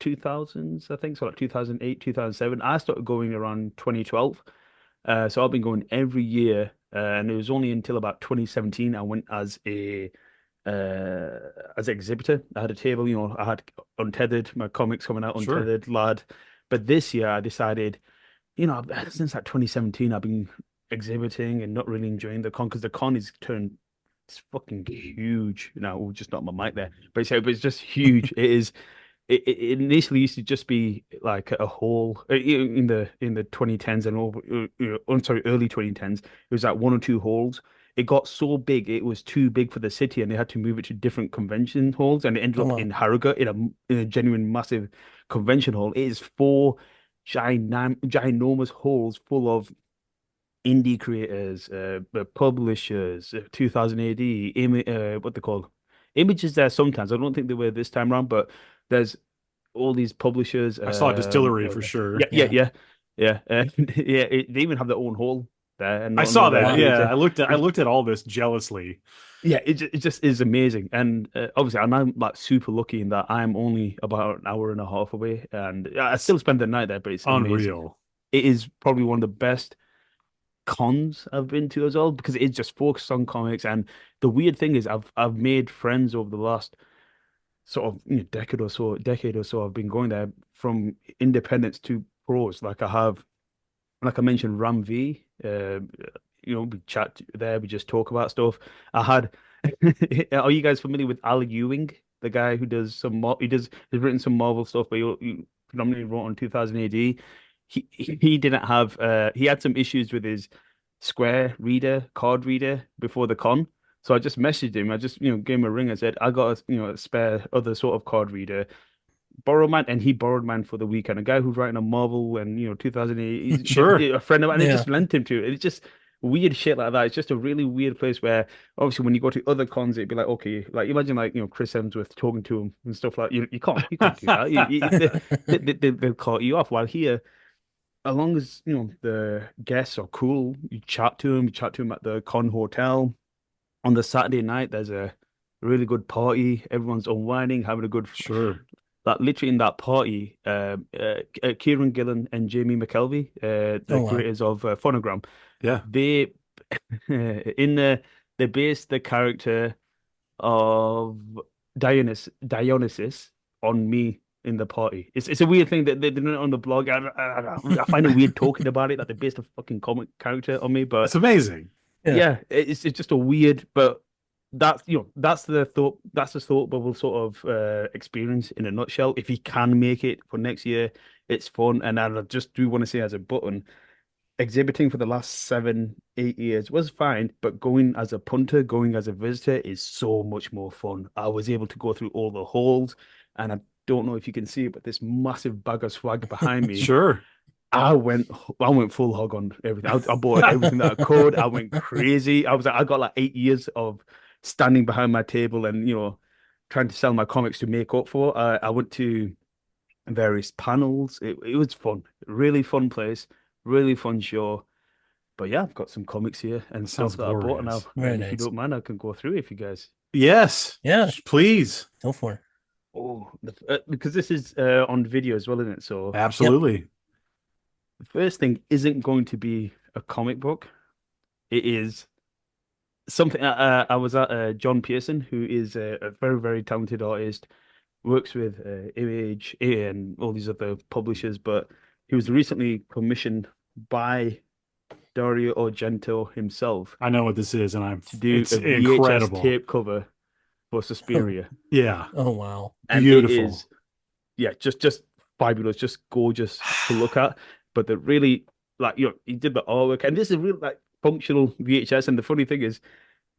2000s, I think, so like 2008, 2007. I started going around 2012. So I've been going every year, and it was only until about 2017 I went uh, as an exhibitor. I had a table, I had Untethered, my comics coming out, Sure. Untethered, Lad. But this year I decided, since like 2017 I've been exhibiting and not really enjoying the con because the con is turned It's fucking huge. No, just not my mic there, but it's just huge. It is. It initially used to just be like a hole in the 2010s and over. I'm sorry, early 2010s. It was like one or two halls. It got so big, it was too big for the city, and they had to move it to different convention halls, and it ended Oh up wow. in Harrogate in a genuine massive convention hall. It is four ginormous halls full of indie creators, publishers, 2000 AD, what they call images there sometimes. I don't think they were this time around, but there's all these publishers. I saw a distillery for Yeah, sure. yeah, Yeah. yeah, yeah. Yeah, they even have their own hall there and I saw another that. Wow. Yeah, creator. I It's, looked at all this jealously. yeah, it just is amazing. And obviously, I'm like super lucky in that I'm only about an hour and a half away, and I It's still spend the night there, but it's amazing. unreal. It is probably one of the best cons I've been to as well because it's just focused on comics. And the weird thing is, I've made friends over the last sort of decade or so. I've been going there from independents to pros. Like I have, like I mentioned, Ram V. We chat there, we just talk about stuff. I had. Are you guys familiar with Al Ewing, the guy who does he's written some Marvel stuff, but he predominantly wrote on 2000 AD. He didn't have he had some issues with his Square reader, card reader before the con. So I just messaged him. I just, gave him a ring. I said, I got a spare other sort of card reader, borrow mine, and he borrowed mine for the weekend. A guy who's writing a Marvel and 2008, he's just Sure. a friend of mine. And Yeah. just lent him to it. It's just weird shit like that. It's just a really weird place where obviously when you go to other cons, it'd be like okay, like imagine like Chris Hemsworth talking to him and stuff like you can't do that. They'll call you off. While here, as long as the guests are cool, you chat to them at the con hotel. On the Saturday night, there's a really good party. Everyone's unwinding, having a good Sure. that literally in that party, Kieran Gillen and Jamie McKelvey, Oh the wow. creators of Phonogram, Yeah. they in they based the character of Dionysus on me in the party. It's a weird thing that they did it on the blog. I find it weird talking about it that they based a fucking comic character on me, but It's amazing. Yeah. yeah, it's just a weird, but that's the thought bubble sort of experience in a nutshell. If you can make it for next year, it's fun, and I just do want to say as a button, exhibiting for the last 7, 8 years was fine, but going as a punter, going as a visitor is so much more fun. I was able to go through all the halls, and I don't know if you can see it, but this massive bag of swag behind me. Sure. I went I went full hog on everything. I bought everything that I could. I went crazy. I got like 8 years of standing behind my table and trying to sell my comics to make up for. I went to various panels. It was fun. Really fun place. Really fun show. But yeah, I've got some comics here and That sounds stuff that I bought now. glorious. Very And if you nice. don't mind, I can go through if you guys. Yes. Yeah. Please. Go for it. Oh, because this is on video as well, isn't it? So Yep. Absolutely. the first thing isn't going to be a comic book. It is something. I was at John Pearson, who is a very, very talented artist, works with Image and all these other publishers, but he was recently commissioned by Dario Argento himself I know what this is, and to do it's a VHS incredible. tape cover for Suspiria, Yeah. Oh wow. and it Beautiful. is yeah, just fabulous, just gorgeous to look at. But the really like he did the artwork, and this is really like functional VHS. And the funny thing is,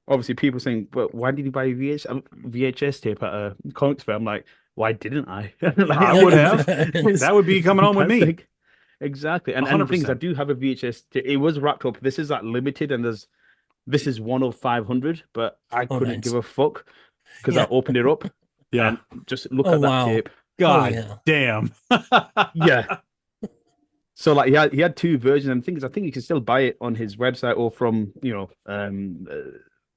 obviously, people saying, "But why did you buy VHS tape at a comics fair?" I'm like, "Why didn't I?" Like, I would have. it's That would be coming on with me. fantastic. Exactly. And the thing is, I 100%. do have a VHS. It was wrapped up. This is like limited, and this is one of 500, but I Oh couldn't nice. give a fuck because I Yeah. opened it up Yeah. and just look Oh at that wow. tape. Oh God yeah. damn. Yeah. So like he had two versions, and things I think you can still buy it on his website or from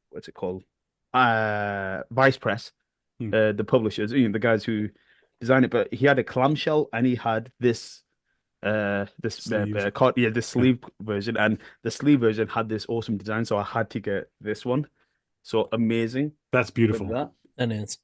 what's it called, Vice Press, Hmm. the publishers, the guys who designed it. But he had a clamshell and he had this Sleeves. card, yeah, this Yeah. sleeve version, and the sleeve version had this awesome design, so I had to get this one. So amazing That's with beautiful. that. That is.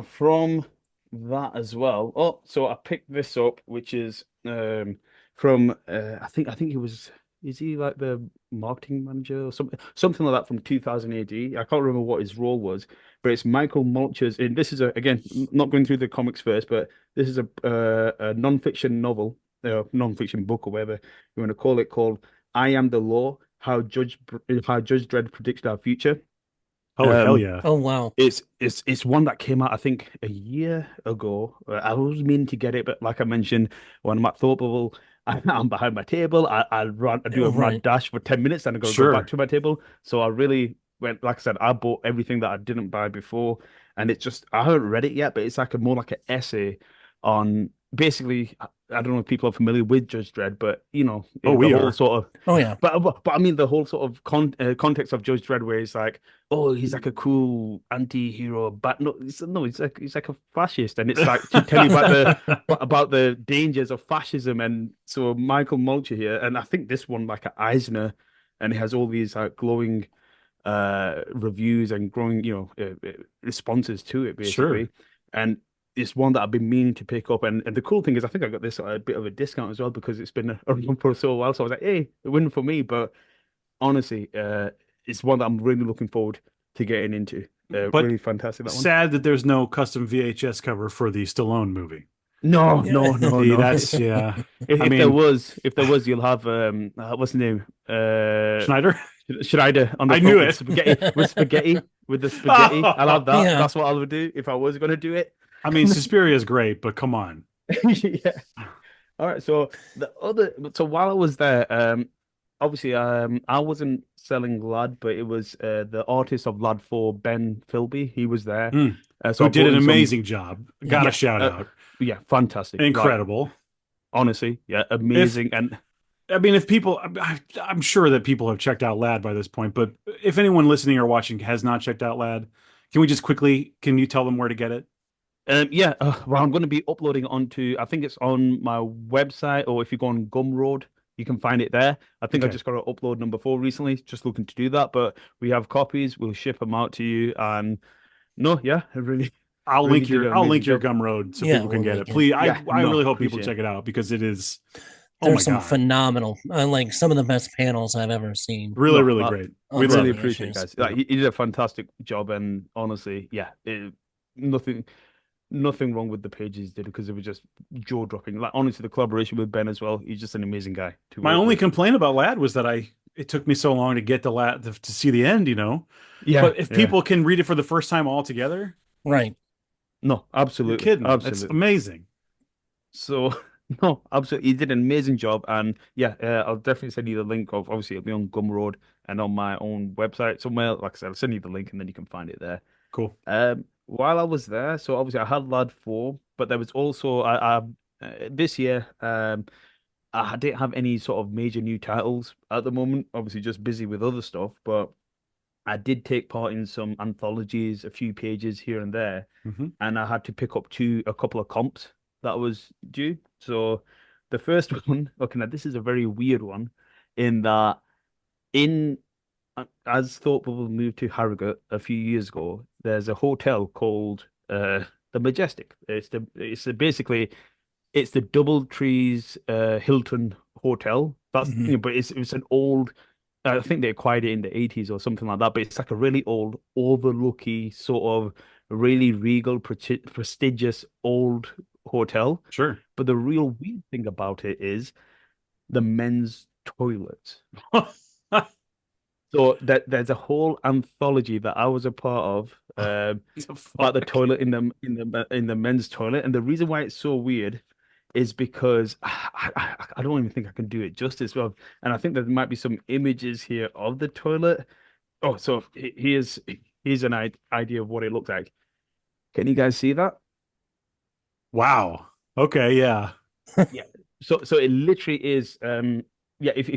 From that as well. Oh, so I picked this up, which is from I think it was. Is he like the marketing manager or something like that from 2000 AD? I can't remember what his role was, but it's Michael Mulcher's. And this is a again not going through the comics first, but this is a non-fiction novel, non-fiction book or whatever you want to call it, called "I Am the Law: How Judge Dredd Predicted Our Future." Oh, hell Um, yeah. Oh wow. it's one that came out, I think, a year ago. I was meaning to get it, but like I mentioned, when I'm at Thought Bubble, I'm behind my table. I do a mad Right. dash for 10 minutes, and I gotta go back Sure. to my table. So I really went, like I said, I bought everything that I didn't buy before, and it's just I haven't read it yet, but it's like a more like an essay on basically. I don't know if people are familiar with Judge Dredd, but Oh, the we whole are. sort of Oh yeah. but I mean the whole sort of context of Judge Dredd, where it's like, oh, he's like a cool anti-hero, but no, no, he's like a fascist, and it's like to tell you about the dangers of fascism. And so Michael Mulcher here, and I think this one like an Eisner, and he has all these like glowing reviews and growing responses to it Sure. basically, and it's one that I've been meaning to pick up. And the cool thing is I think I got this at a bit of a discount as well because it's been around for so while. So I was like, hey, a win for me. But honestly, it's one that I'm really looking forward to getting into. But Really fantastic, that one. sad that there's no custom VHS cover for the Stallone movie. No, Yeah. no, no, See, no. that's yeah. I If there mean, was, you'll have what's the name? Schneider. Schneider on the I front knew with it. spaghetti, with the spaghetti. I'll have that. Yeah. That's what I would do if I was going to do it. I mean, Suspiria is great, but come on. Yeah. All right. So while I was there, obviously, I wasn't selling Lad, but it was the artist of Lad 4, Ben Philby. He was there. Mm. So Who I did brought an in some, amazing job. Yeah. Got a yeah, shout out. yeah, fantastic. Like Incredible. honestly, yeah, If amazing. And I mean, if people, I'm sure that people have checked out Lad by this point, but if anyone listening or watching has not checked out Lad, can we just quickly, can you tell them where to get it? yeah, well, I'm going to be uploading it onto, I think it's on my website, or if you go on Gumroad, you can find it there. I think I Okay. just got to upload number 4 recently, just looking to do that. But we have copies, we'll ship them out to you. And no, yeah, I really, really did an I'll link amazing your job. Gumroad so Yeah, people can we'll get it. link it. Please, Yeah, I no, really hope people appreciate check it. it out because it is, oh my There's some God, phenomenal, like some of the best panels I've ever seen really, No, really I great. We on some really love of it. the appreciate it, issues. guys. Yeah. Like, he did a fantastic job. And honestly, yeah, nothing. Nothing wrong with the pages he did because it was just jaw dropping. Like honestly, the collaboration with Ben as well. He's just an amazing guy to My work only with. complaint about Lad was that it took me so long to get the Lad to see the end, you know. Yeah, But if yeah. people can read it for the first time all together, Right. No, you're absolutely, kidding. That's absolutely. amazing. So no, absolutely, he did an amazing job. And yeah, I'll definitely send you the link of obviously it'll be on Gumroad and on my own website somewhere. Like I said, I'll send you the link and then you can find it there. Cool. While I was there, so obviously I had Lad 4, but there was also this year I didn't have any sort of major new titles at the moment. Obviously, just busy with other stuff, but I did take part in some anthologies, a few pages here and there, Hmm. and I had to pick up a couple of comps that was due. So the first one, okay, now this is a very weird one, in that in as Thought Bubble moved to Harrogate a few years ago, there's a hotel called the Majestic. Basically it's the DoubleTree's Hilton Hotel. That's Hmm. but it's an old. I think they acquired it in the 80s or something like that. But it's like a really old, overlooky sort of really regal, prestigious old hotel. Sure. But the real weird thing about it is the men's toilet. So there's a whole anthology that I was a part of The about the fuck? toilet in the men's toilet. And the reason why it's so weird is because I don't even think I can do it justice. Well, and I think there might be some images here of the toilet. Oh, so here's an idea of what it looks like. Can you guys see that? Wow. Okay, yeah. Yeah. So it literally is yeah, if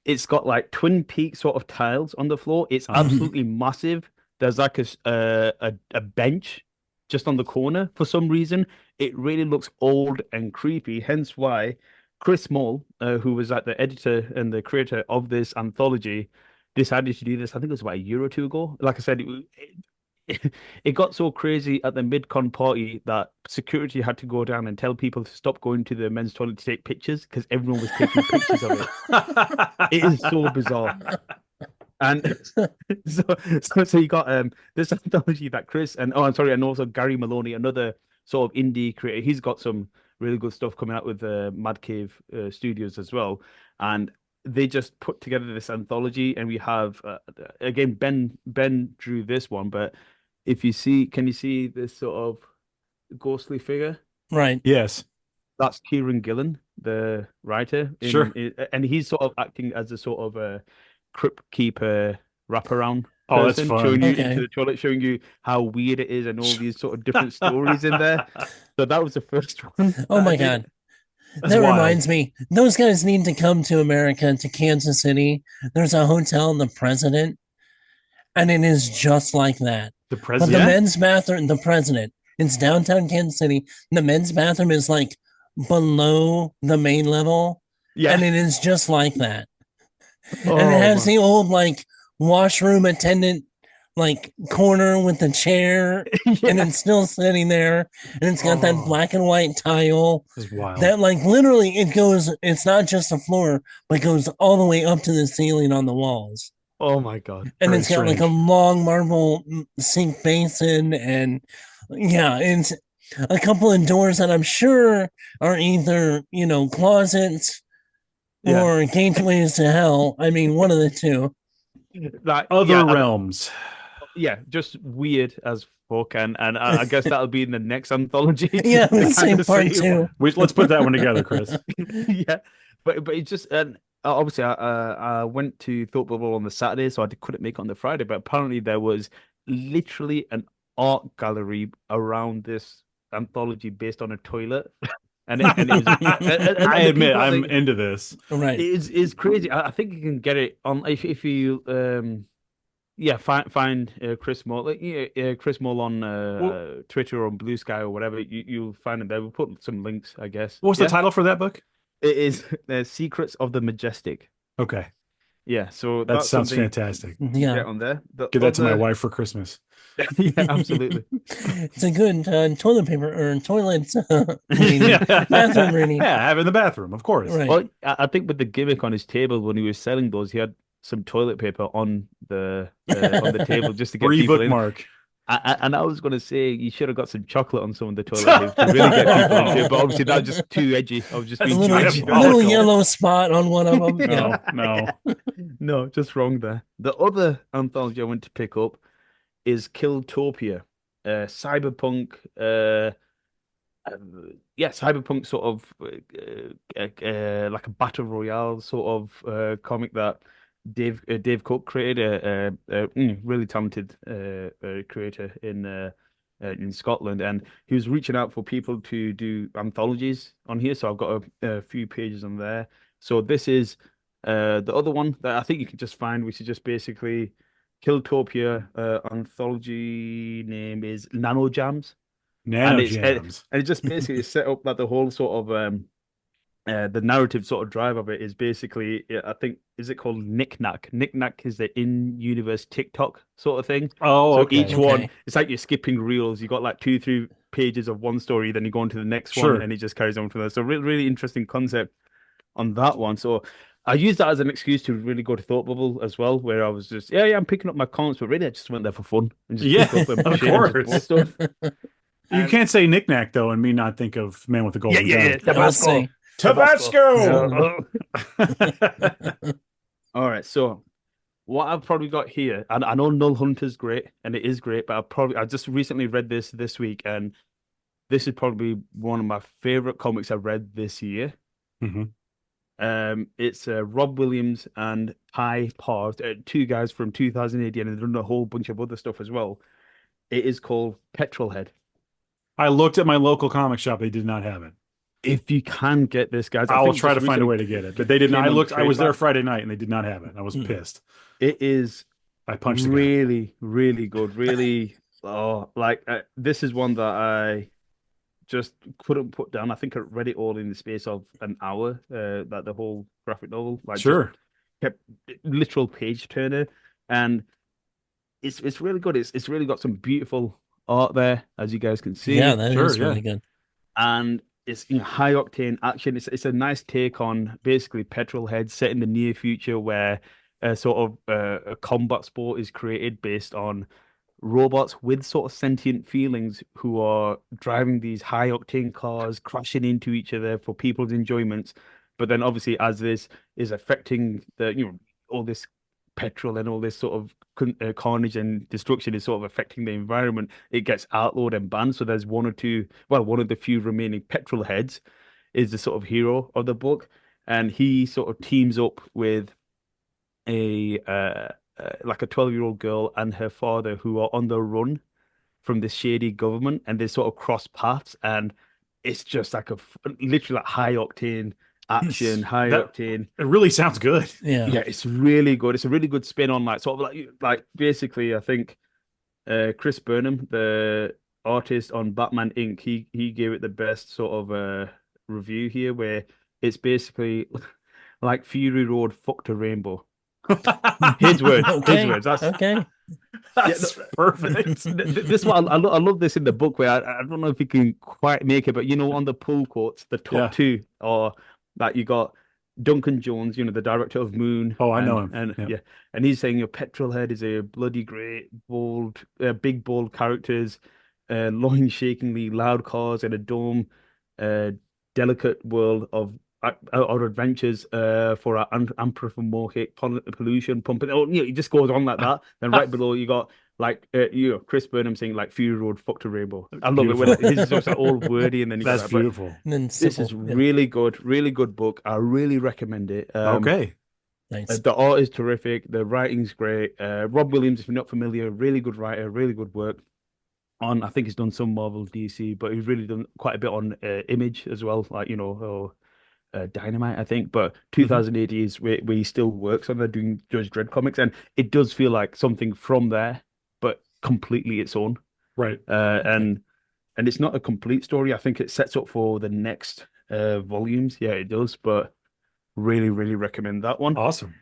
it's got like Twin Peaks sort of tiles on the floor. It's Uh-huh. absolutely massive. There's like a bench just on the corner for some reason. It really looks old and creepy. Hence why Chris Moll, who was like the editor and the creator of this anthology, decided to do this. I think it was about a year or two ago. Like I said, it got so crazy at the mid-con party that security had to go down and tell people to stop going to the men's toilet to take pictures because everyone was taking pictures of it. It is so bizarre. And so, so you got this anthology that Chris and oh, I'm sorry, and also Gary Maloney, another sort of indie creator. He's got some really good stuff coming out with Mad Cave Studios as well, and they just put together this anthology. And we have again Ben drew this one, but if you see, can you see this sort of ghostly figure? Right. Yes. That's Kieran Gillen, the writer, Sure. and he's sort of acting as a sort of a crypt keeper wraparound Oh, that's person, showing fun. you Okay. into the toilet, showing you how weird it is, and all these sort of different stories in there. So that was the first one Oh that I my did. God. That's That wild. reminds me, those guys need to come to America, to Kansas City. There's a hotel, The President, and it is just like that. The But the president? Yeah, men's bathroom, The President, it's downtown Kansas City. The men's bathroom is like below the main level, yeah. and it is just like that. And it Oh has man, the old like washroom attendant like corner with the chair, and yeah. it's still sitting there, and it's got that Oh, black and white tile this is wild. that like literally it goes, it's not just the floor, but it goes all the way up to the ceiling on the walls. Oh my God. And Very it's got like a strange. long marble sink basin, and yeah, it's a couple of doors that I'm sure are either, closets Yeah, or gateways to hell. I mean, one of the two. like Other yeah, realms. yeah. Just weird as fuck, and I guess that'll be in the next anthology Yeah, I to would kind say of part see what. two. Let's put that one together, Chris. Yeah, but it's just and obviously I went to Thought Bubble on the Saturday, so couldn't make it on the Friday. But apparently there was literally an art gallery around this anthology based on a toilet, and it was I and the admit people that I'm they into this. Right. is crazy. I think you can get it on if you yeah, find Chris Moll, like, yeah, Chris Moll on Well, Twitter or on Blue Sky or whatever. You'll find it there. We'll put some links, I guess. what's the Yeah, title for that book? it is Secrets of the Majestic. Okay, Yeah, so that that's sounds something fantastic. to get Yeah. on there. The Give that to my other, wife for Christmas. yeah, absolutely. It's a good toilet paper or toilet reading, Yeah, bathroom reading. have it in the bathroom, of course. Right. Well, I think with the gimmick on his table when he was selling those, he had some toilet paper on the table just to get Free people in. bookmark. And I was going to say you should have got some chocolate on some of the toilet paper to really get people into it, but obviously that's just too edgy. I was just That's being too edgy there. Little diabolical. yellow spot on one of them. Yeah. No, no. No, just wrong there. The other anthology I went to pick up is Killtopia, cyberpunk. Uh, yeah, cyberpunk sort of like a battle royale sort of comic that Dave Cook created, really talented creator in Scotland, and he was reaching out for people to do anthologies on here. So I've got a few pages on there. So this is the other one that I think you can just find, which is just basically Killtopia. Anthology name is Nano Jams, and Nano jams. it just basically set up that the whole sort of the narrative sort of drive of it is basically I think is it called Knick-Knack? Knick-Knack is the in-universe TikTok sort of thing. Oh, So each okay. one, Okay. it's like you're skipping reels. You got like 2, 3 pages of one story, then you go on to the next one, Sure. and it just carries on from there. So really interesting concept on that one. So I used that as an excuse to really go to Thought Bubble as well, where I was just yeah, I'm picking up my comics, but really I just went there for fun and just Yeah, pick up and of share and just post course. stuff. You And can't say knickknack though and me not think of Man with the yeah, Golden yeah, yeah, Gun. Let's Tabasco. see. Tabasco. All right, so what I've probably got here, and I know Null Hunter's great, and it is great, but I just recently read this week, and this is probably one of my favorite comics I've read this year. Mhm. It's Rob Williams and Ty Parr, two guys from 2018, and they've done a whole bunch of other stuff as well. It is called Petrolhead. I looked at my local comic shop. They did not have it. If you can get this, guys, I I will think try just to find a recently way to get it, but they didn't. came I on looked. I trade was there back. Friday night and they did not have it. I was pissed. It is I punched the guy. really, really good. Really, oh, like this is one that I just couldn't put down. I think I read it all in the space of an hour. That the whole graphic novel, like just Sure. kept literal page turner, and it's really good. It's really got some beautiful art there, as you guys can Yeah, see, that Sure, is yeah. really good. and it's high octane action. It's a nice take on basically petrol heads set in the near future where a sort of a combat sport is created based on robots with sort of sentient feelings who are driving these high octane cars, crashing into each other for people's enjoyments. But then obviously as this is affecting the, all this petrol and all this sort of carnage and destruction is sort of affecting the environment, it gets outlawed and banned. So there's one of the few remaining petrol heads is the sort of hero of the book. And he sort of teams up with a like a 12-year-old girl and her father who are on the run from this shady government, and they sort of cross paths, and it's just like literally like high octane action, high That octane. it really sounds good. Yeah. Yeah, it's really good. It's a really good spin on like sort of like basically I think Chris Burnham, the artist on Batman Inc., he gave it the best sort of review here, where it's basically like Fury Road fucked a rainbow. His words, his Okay. words. That's Okay. yeah, That's perfect. this one I love this in the book where I don't know if you can quite make it, but on the pull quotes, the top Yeah. two are that you got Duncan Jones, the director of Moon, Oh, I know and him. and Yeah. yeah, and he's saying your petrolhead is a bloody great, bold, big bold characters, loin-shakingly loud cars in a dome, uh, delicate world of our adventures for our anthropomorphic pollution pumping. Oh, it just goes on like that. Then right below you got like Chris Burnham saying like Fury Road fucked a rainbow. I love it when Beautiful. his is just like all wordy and then you got That's that. But beautiful. And then this is simple. Yeah. really good book. I really recommend it. Okay. Nice. The art is terrific. The writing's great. Rob Williams, if you're not familiar, really good writer, really good work. I think he's done some Marvel, DC, but he's really done quite a bit on Image as well, like Dynamite, I think. But Hmm. 2000 AD is where he still works on. They're doing Judge Dredd comics, and it does feel like something from there, but completely its own. Right. Uh, Okay. and it's not a complete story. I think it sets up for the next volumes. Yeah, it does. But really, really recommend that one. Awesome.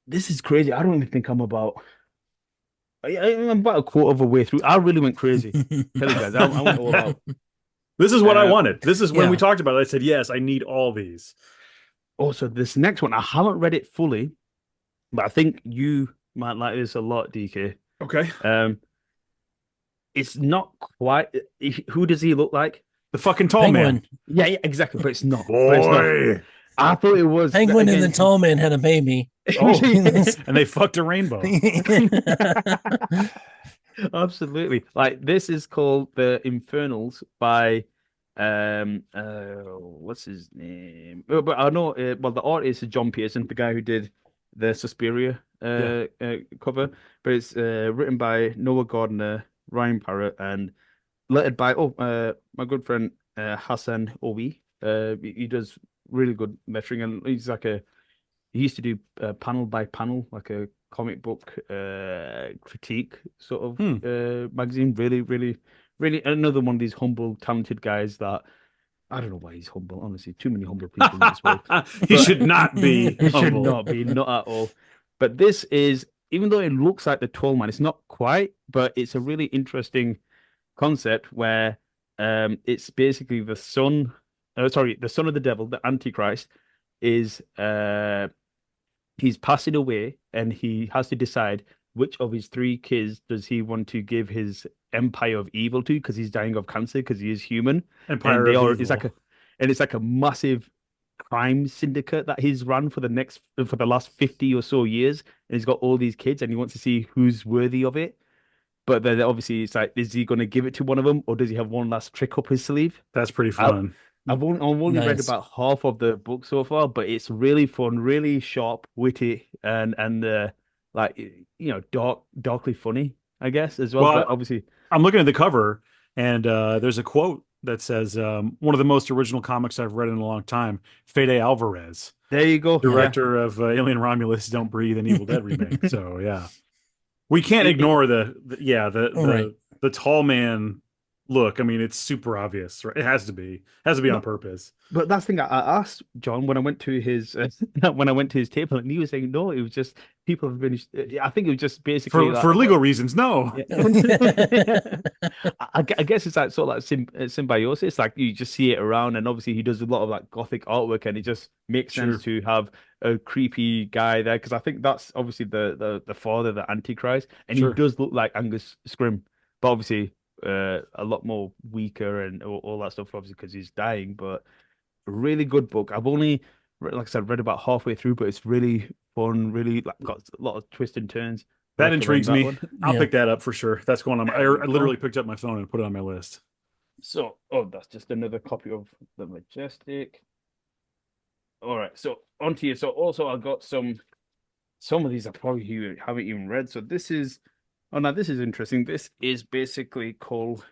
This is crazy. I don't even think I'm about a quarter of a way through. I really went crazy. Tell you guys, I went all out. This is what I Uh, wanted. This is when we Yeah. talked about it. I said, yes, I need all these. Also, this next one, I haven't read it fully, but I think you might like this a lot, DK. Okay. Um, it's not quite. Who does he look like? The fucking tall man. Penguin. Yeah, yeah, exactly. But it's not. But it's not. Boy. I thought it was Penguin and the again. tall man had a baby. Oh, and they fucked a rainbow. Absolutely. Like this is called The Infernals by what's his name? Oh, but I know well the artist is John Pearson, the guy who did the Suspiria Yeah. cover, but it's written by Noah Gardner, Ryan Parrott, and lettered by my good friend Hassan Owi. He does really good lettering, and he used to do panel by panel, like a comic book critique sort of Hmm. magazine. Really, really, really another one of these humble, talented guys that I don't know why he's humble. Honestly, too many humble people in this world. He But should not be he should humble. not be, not at all. But this is, even though it looks like the Tall Man, it's not quite, but it's a really interesting concept where it's basically the son, the son of the devil, the Antichrist, is he's passing away and he has to decide which of his three kids does he want to give his empire of evil to because he's dying of cancer because he is human. And Empire they of are Evil. it's like a massive crime syndicate that he's run for the last 50 or so years, and he's got all these kids and he wants to see who's worthy of it. But then obviously it's like, is he going to give it to one of them, or does he have one last trick up his sleeve? That's pretty I, fun. I've only read Nice. about half of the book so far, but it's really fun, really sharp, witty, and like darkly funny, I guess, as well. But Well, obviously, I'm looking at the cover, and there's a quote that says, one of the most original comics I've read in a long time, Fede Alvarez, there you go. Yeah. Yeah, director of Alien Romulus, Don't Breathe, and Evil Dead remake. So, yeah. We can't It- ignore the Right. the tall man look. I mean, it's super obvious, right? It has to be on No, purpose but that's the thing I asked John when I went to his when I went to his table, and he was saying no, it was just people have been. I think it was just basically like for legal reasons. No, yeah. I guess it's like sort of like symbiosis. Like you just see it around, and obviously he does a lot of like gothic artwork, and it just makes sense sure, to have a creepy guy there because I think that's obviously the father, the Antichrist, and he sure. does look like Angus Scrim, but obviously a lot more weaker and all that stuff, obviously because he's dying. But really good book. I've only, like I said, read about halfway through, but it's really fun. Really like got a lot of twists and turns. That Recommend intrigues that me. one. I'll Yeah. pick that up for sure. That's going on. There we I literally go. picked up my phone and put it on my list. So, oh, that's just another copy of the Majestic. All right, so onto you. So also I got some of these I probably haven't even read. So this is oh no, this is interesting. This is basically called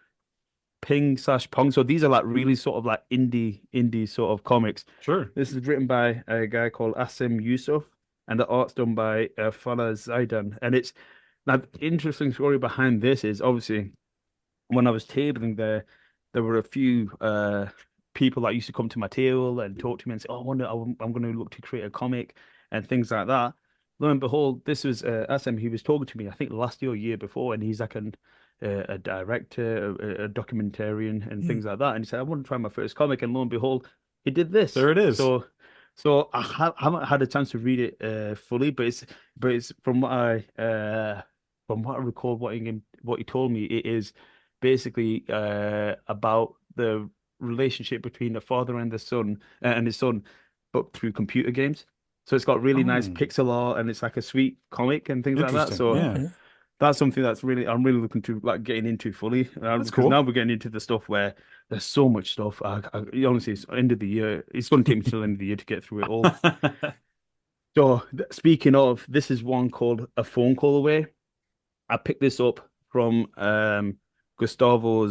Ping/Pong. So these are like really sort of like indie sort of comics. Sure. This is written by a guy called Asim Yusuf, and the art's done by Fala Zaidan. And it's now the interesting story behind this is obviously when I was tabling there were a few people that used to come to my table and talk to me and say, "Oh, I wonder, I'm going to look to create a comic and things like that." Lo and behold, this was SM. He was talking to me, I think last year or year before, and he's like a director, a documentarian, and Mm. things like that. And he said, "I want to try my first comic," and lo and behold, he did this. There it is. So haven't had a chance to read it fully, but it's from what I recall, what he told me, it is basically about the relationship between the father and the son and his son, but through computer games. So it's got really nice Oh, pixel art and it's like a sweet comic and things like that. interesting. So Yeah, Okay. that's something that's really I'm really looking to like getting into fully that's because now cool. we're getting into the stuff where there's so much stuff. Honestly, it's end of the year. It's going to take me till the end of the year to get through it all. So speaking of, this is one called A Phone Call Away. I picked this up from Gustavo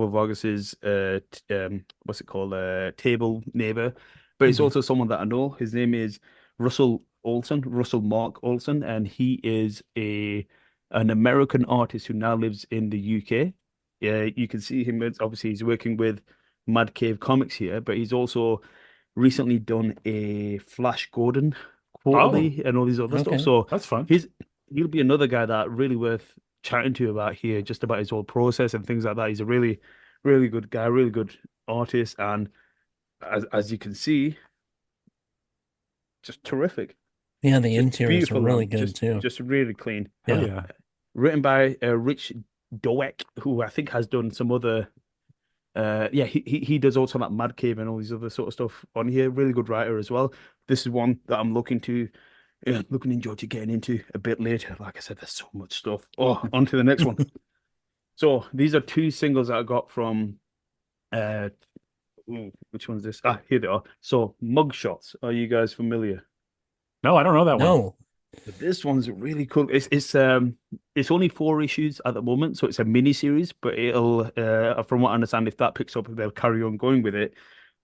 Vargas's what's it called table neighbor, but it's Mhm. also someone that I know. His name is Russell Mark Olson, and he is a an American artist who now lives in the UK. Yeah, you can see him. Obviously, he's working with Mad Cave Comics here, but he's also recently done a Flash Gordon Oh, quarterly and all these other stuff. Okay. So that's fun. he's he'll be another guy that really worth chatting to about here, just about his whole process and things like that. He's a really good guy, really good artist, and as you can see, just terrific, Yeah, the just interiors are beautiful, really and good too. just really clean. Hell Yeah. yeah. Written by Rich Doek, who I think has done some other. Yeah, he does also like Mad Cave and all these other sort of stuff on here. Really good writer as well. This is one that I'm looking to looking enjoy to getting into a bit later. Like I said, there's so much stuff. Oh, on to the next one. So these are two singles that I got from uh which one's this? Ah, here they are. So Mugshots. Are you guys familiar? No, I don't know that one. No. But this one's really cool. It's only 4 issues at the moment, so it's a mini series, but it'll from what I understand, if that picks up, they'll carry on going with it.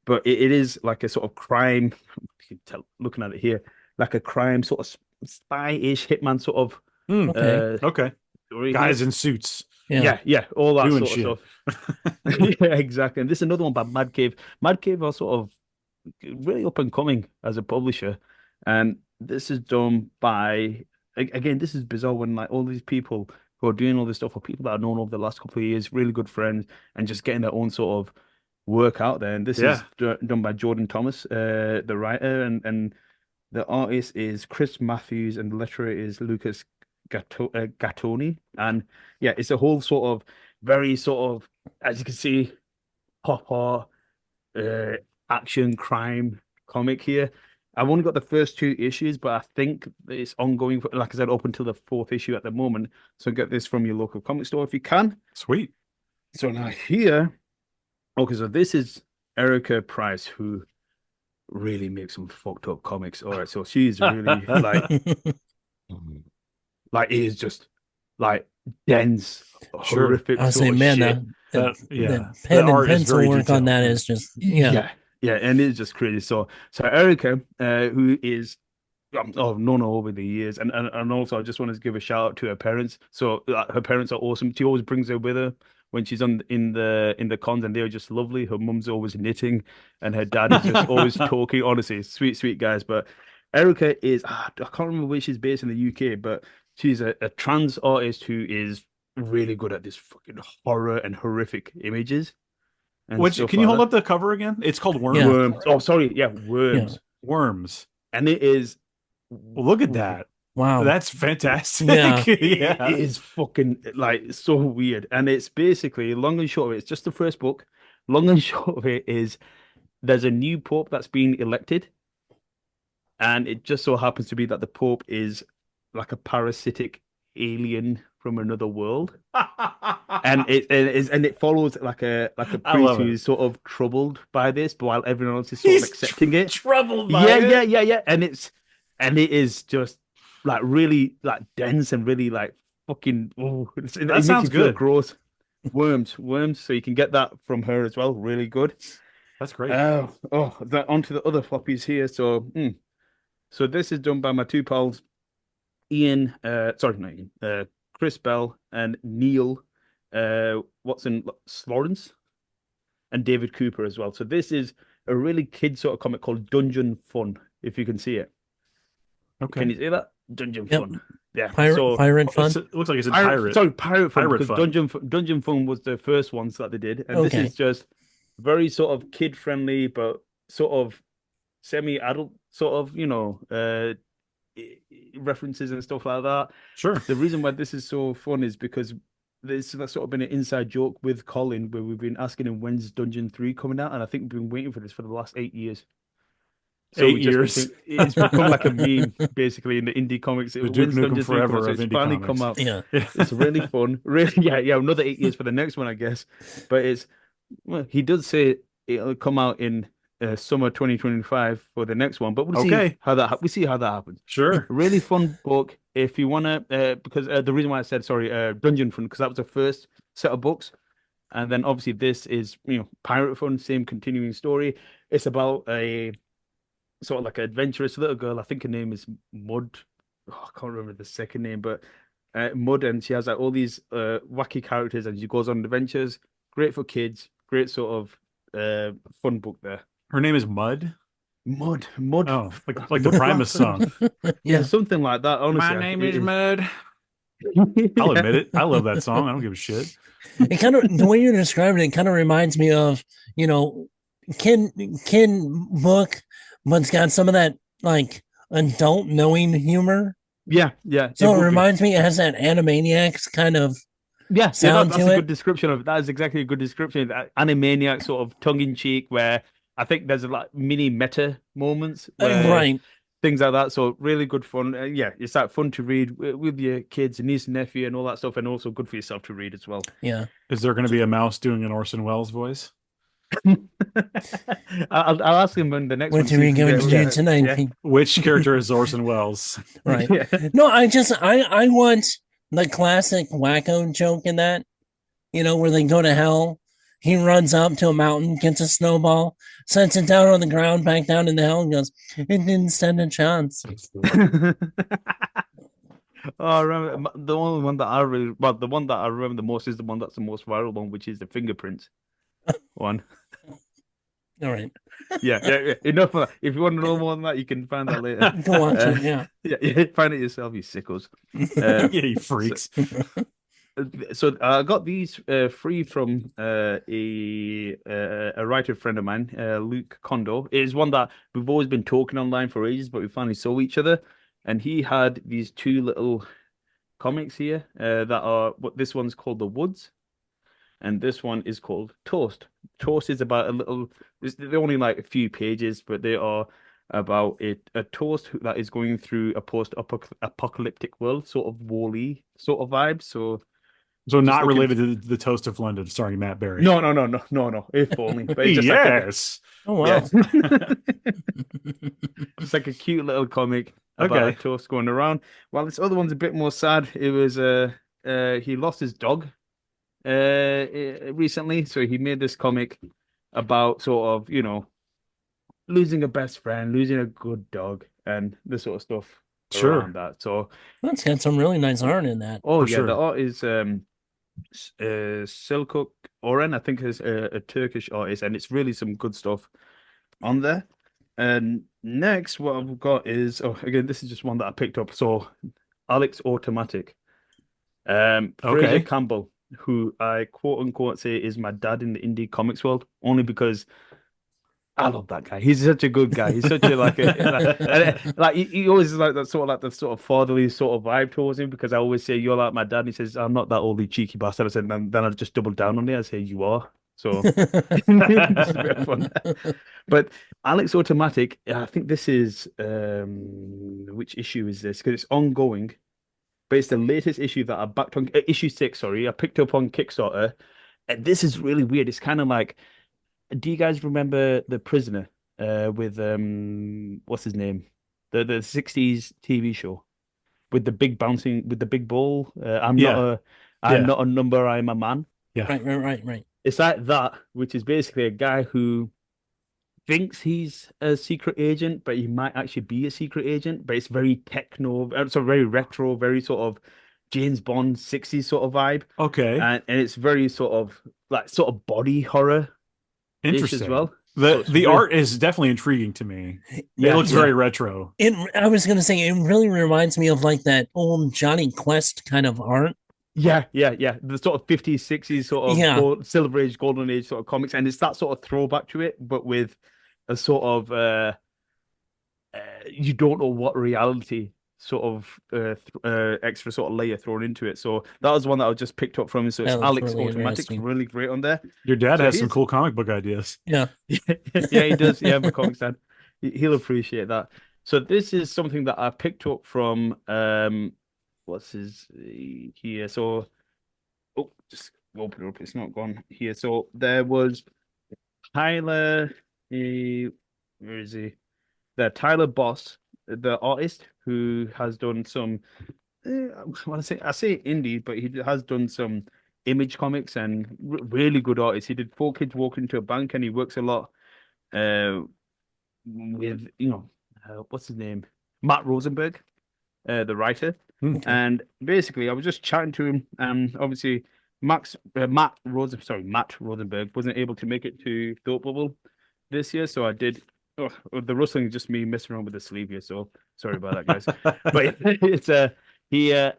But it is like a sort of crime, you can tell looking at it here, like a crime sort of spy-ish hitman sort of Hmm. Okay. uh Okay. story here. Guys in suits Yeah. Yeah, all that doing sort of shit. stuff. Yeah, exactly. And this is another one by Mad Cave. Mad Cave are sort of really up and coming as a publisher, and this is done by again. This is bizarre when like all these people who are doing all this stuff are people that I've known over the last couple of years, really good friends, and just getting their own sort of work out there. And this Yeah. is done by Jordan Thomas, the writer, and the artist is Chris Matthews, and the letterer is Lucas Gattoni. And yeah, it's a whole sort of very sort of, as you can see, pop art, uh, action, crime comic here. I've only got the first 2 issues, but I think it's ongoing, like I said, up until the fourth issue at the moment. So get this from your local comic store if you can. Sweet. So now here, okay, so this is Erica Price, who really makes some fucked up comics. All right, so she's really like it is just like dense, Sure. horrific I say, sort of man, shit. That the yeah. The pen and art is pencil very work on detailed. that Yeah. is just yeah. Yeah, yeah, and it's just crazy. So Erica, who is known her over the years, and also I just wanted to give a shout out to her parents. So her parents are awesome. She always brings her with her when she's on in the cons, and they're just lovely. Her mum's always knitting, and her dad is just always talking. Honestly, sweet, sweet guys. But Erica is I can't remember where she's based in the UK, but she's a trans artist who is really good at this fucking horror and horrific images and Which stuff can you like hold that. up the cover again? It's called Yeah. Worms. Worms. Oh, sorry. Yeah, Yeah. worms. Worms. And it is. Well, look at that. Wow. That's fantastic. Yeah. It Yeah. is fucking like so weird. And it's basically long and short of it, it's just the first book. Long and short of it is there's a new pope that's been elected, and it just so happens to be that the pope is like a parasitic alien from another world. And it follows like a I priest love it. who's sort of troubled by this, but while everyone else is sort of He's accepting it. troubled by Yeah, it. yeah, yeah, yeah. And it is just like really like dense and really like fucking it That makes sounds you feel good. gross. Worms. So you can get that from her as well. Really good. That's great. Onto the other floppies here. So this is done by my two pals, Ian. Sorry, not Ian. Chris Bell and Neil. Watson Lawrence and David Cooper as well. So this is a really kid sort of comic called Dungeon Fun, if you can see it. Can you Okay. see that? Dungeon Yep. Fun. Yeah. Pirate fun. It looks like it's a pirate. Sorry, Pirate Fun, Pirate because fun. Dungeon Fun was the first ones that they did, and this Okay. is just very sort of kid friendly, but sort of semi-adult sort of, references and stuff like that. Sure. The reason why this is so fun is because there's sort of been an inside joke with Colin where we've been asking him when's Dungeon 3 coming out, and I think we've been waiting for this for the last 8 years. So 8 years. It's become like a meme basically in the indie comics. The Duke When's Nukem Dungeon 3 coming Forever out? So of it's indie finally comics. come out. Yeah. It's really fun. Really, yeah, another 8 years for the next one, I guess. But he does say it'll come out in summer 2025 for the next one. But we'll Okay. see how that we see how that happens. Sure. Really fun book. If you wanna, because the reason why I said sorry, Dungeon Fun, because that was the first set of books, and then obviously this is Pirate Fun, same continuing story. It's about a sort of like an adventurous little girl. I think her name is Mud. Oh, I can't remember the second name, but Mud, and she has like all these wacky characters, and she goes on adventures. Great for kids. Great sort of fun book there. Her name is Mud. Mud. Oh, like the Primus song. Yeah, Yeah. something like that. Honestly, My name is it Mud. I'll admit it. I love that song. I don't give a shit. It kind of the way you're describing it kind of reminds me of, kid book, but it's got some of that like adult knowing humor. Yeah, yeah. So would it be. reminds me, it has that Animaniacs kind of sound That's to a it. good description of it. That is exactly a good description. That Animaniac sort of tongue in cheek, where I think there's a like mini meta moments where Right. things like that. So really good fun. Yeah, it's that fun to read with your kids, niece and nephew, and all that stuff, and also good for yourself to read as well. Yeah. Is there going to be a mouse doing an Orson Welles voice? I'll ask him when the next What one. are we going to do tonight? Yeah. Which character is Orson Welles? Right. Yeah. No, I want the classic wacko joke in that, where they go to hell. He runs up to a mountain, gets a snowball, sets it down on the ground, back down in the hell, and goes, "It didn't stand a chance." Oh, I remember the only one that the one that I remember the most is the one that's the most viral one, which is the fingerprints one. All right. Yeah. Enough of that. If you want to know more than that, you can find that later. Go watch it. Yeah. Yeah, find it yourself, you sickos. Yeah, you freaks. So I got these free from a writer friend of mine, Luke Kondo. It is one that we've always been talking online for ages, but we finally saw each other. And he had these two little comics here that are what this one's called The Woods, and this one is called Toast. Toast is about a little. They're only like a few pages, but they are about a toast that is going through a post-apocalyptic world, sort of Wall-E sort of vibe. So not related to the Toast of London, starring Matt Berry. No. If only. But it's just yes. Oh wow. It's like a cute little comic about a toast going around. While this other one's a bit more sad. It was he lost his dog recently, so he made this comic about sort of losing a best friend, losing a good dog, and the sort of stuff around that. So That's got some really nice art in that. oh For yeah, sure. the art is Selçuk Oren, I think is a Turkish artist, and it's really some good stuff on there. And next, what I've got is, oh, again, this is just one that I picked up. So, Alex Automatic, Fraser Okay. Campbell, who I quote unquote say is my dad in the indie comics world, only because I love that guy. He's such a good guy. He's such a like he always is like that sort of like the sort of fatherly sort of vibe towards him because I always say you're like my dad. And he says I'm not that oldly cheeky bastard. I said then I just double down on it. I say you are. So it's a bit of fun. But Alex Automatic, I think this is which issue is this? Because it's ongoing, but it's the latest issue that I backed on issue 6. Sorry, I picked up on Kickstarter, and this is really weird. It's kind of like do you guys remember The Prisoner with what's his name? The 60s TV show with the big bouncing with the big ball. Yeah. I'm Yeah. not a number, I'm a man. Yeah. Right. It's like that, which is basically a guy who thinks he's a secret agent, but he might actually be a secret agent, but it's very techno, it's a very retro, very sort of James Bond 60s sort of vibe. Okay. And it's very sort of like sort of body horror ish as Interesting. well. So The it's the real. art is definitely intriguing to me. It Yeah, looks yeah, very retro. I was gonna say it really reminds me of like that old Johnny Quest kind of art. yeah. The sort of 50s, 60s sort of Yeah, silver age, golden age sort of comics, and it's that sort of throwback to it, but with a sort of you don't know what reality sort of extra sort of layer thrown into it. So that was one that I just picked up from him. So that it's looks Alex really Automatic, interesting. really great on there. Your dad So has some here's cool comic book ideas. Yeah. yeah, he does. Yeah, my comic stand. He'll appreciate that. So this is something that I picked up from what's his here. So oh, just open it up. It's not gone here. So there was Tyler. Where is he? There, Tyler Boss, the artist who has done some. I say indie, but he has done some image comics and really good artists. He did Four Kids Walk into a Bank, and he works a lot uh, with what's his name, Matt Rosenberg, the writer. Hmm. Okay. And basically, I was just chatting to him, and obviously, Matt Rosenberg wasn't able to make it to Thought Bubble this year, so I did. Oh, the rustling is just me messing around with the sleeve here, so sorry about that, guys. But it's he uh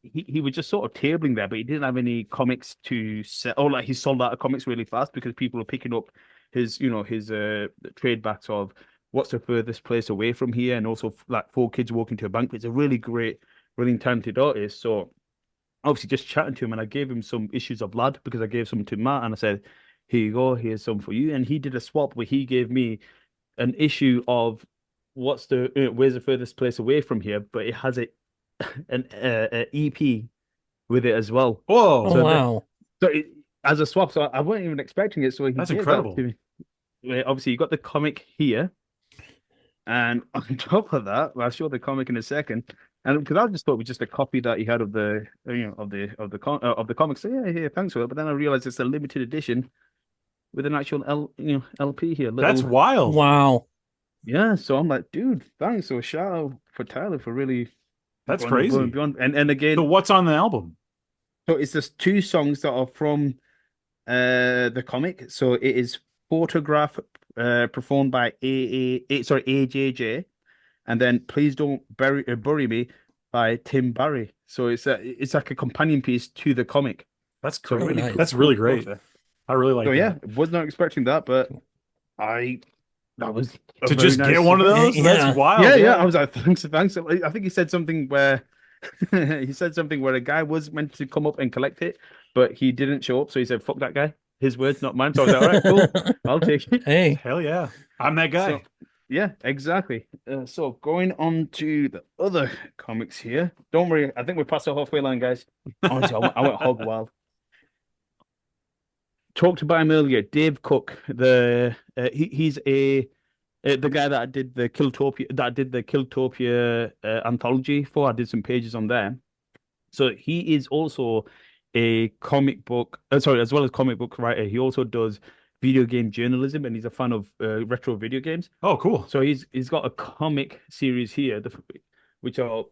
he was just sort of tabling there, but he didn't have any comics to sell. Or like he sold out of comics really fast because people are picking up his trade backs of what's the furthest place away from here, and also like Four Kids Walking to a Bank. It's a really great, really talented artist. So obviously just chatting to him, and I gave him some issues of Lad because I gave some to Matt, and I said, "Here you go, here's some for you." And he did a swap where he gave me an issue of where's the furthest place away from here, but it has a EP with it as well. Oh Whoa, So that wow. so it, as a swap, so I wasn't even expecting it. So he that's gave that to incredible. me. Obviously, you got the comic here, and on top of that, well, I'll show the comic in a second. And because I just thought it was just a copy that he had of the of the comic. So yeah, thanks for it. But then I realized it's a limited edition with an actual LP here, That's little. wild. Wow. Yeah, so I'm like, dude, thanks. So shout out for Tyler for really That's going above and crazy. beyond. And So again, what's on the album? so it's just two songs that are from the comic. So it is Photograph performed by AJJ, and then Please Don't Bury Me by Tim Barry. So it's like a companion piece to the comic. That's So Oh great. really nice. That's cool really stuff great. there. I really So like yeah, that. was not expecting that, but I that was a To very just get nice one of surprise. those, that's Yeah. wild. Yeah. I Yeah. was like, thanks. I think he said something where he said something where a guy was meant to come up and collect it, but he didn't show up. So he said, "Fuck that guy." His words, not mine. So I was like, "All right, cool. I'll take it." Hey. Hell yeah. I'm that So guy. yeah, exactly. So going on to the other comics here. Don't worry, I think we're past the halfway line, guys. Honestly, I went hog wild. Talked about him earlier, Dave Cook. He's the guy that I did the Killtopia anthology for. I did some pages on there. So he is also a comic book, sorry, as well as comic book writer. He also does video game journalism, and he's a fan of retro video games. Oh, cool. So he's got a comic series here, which are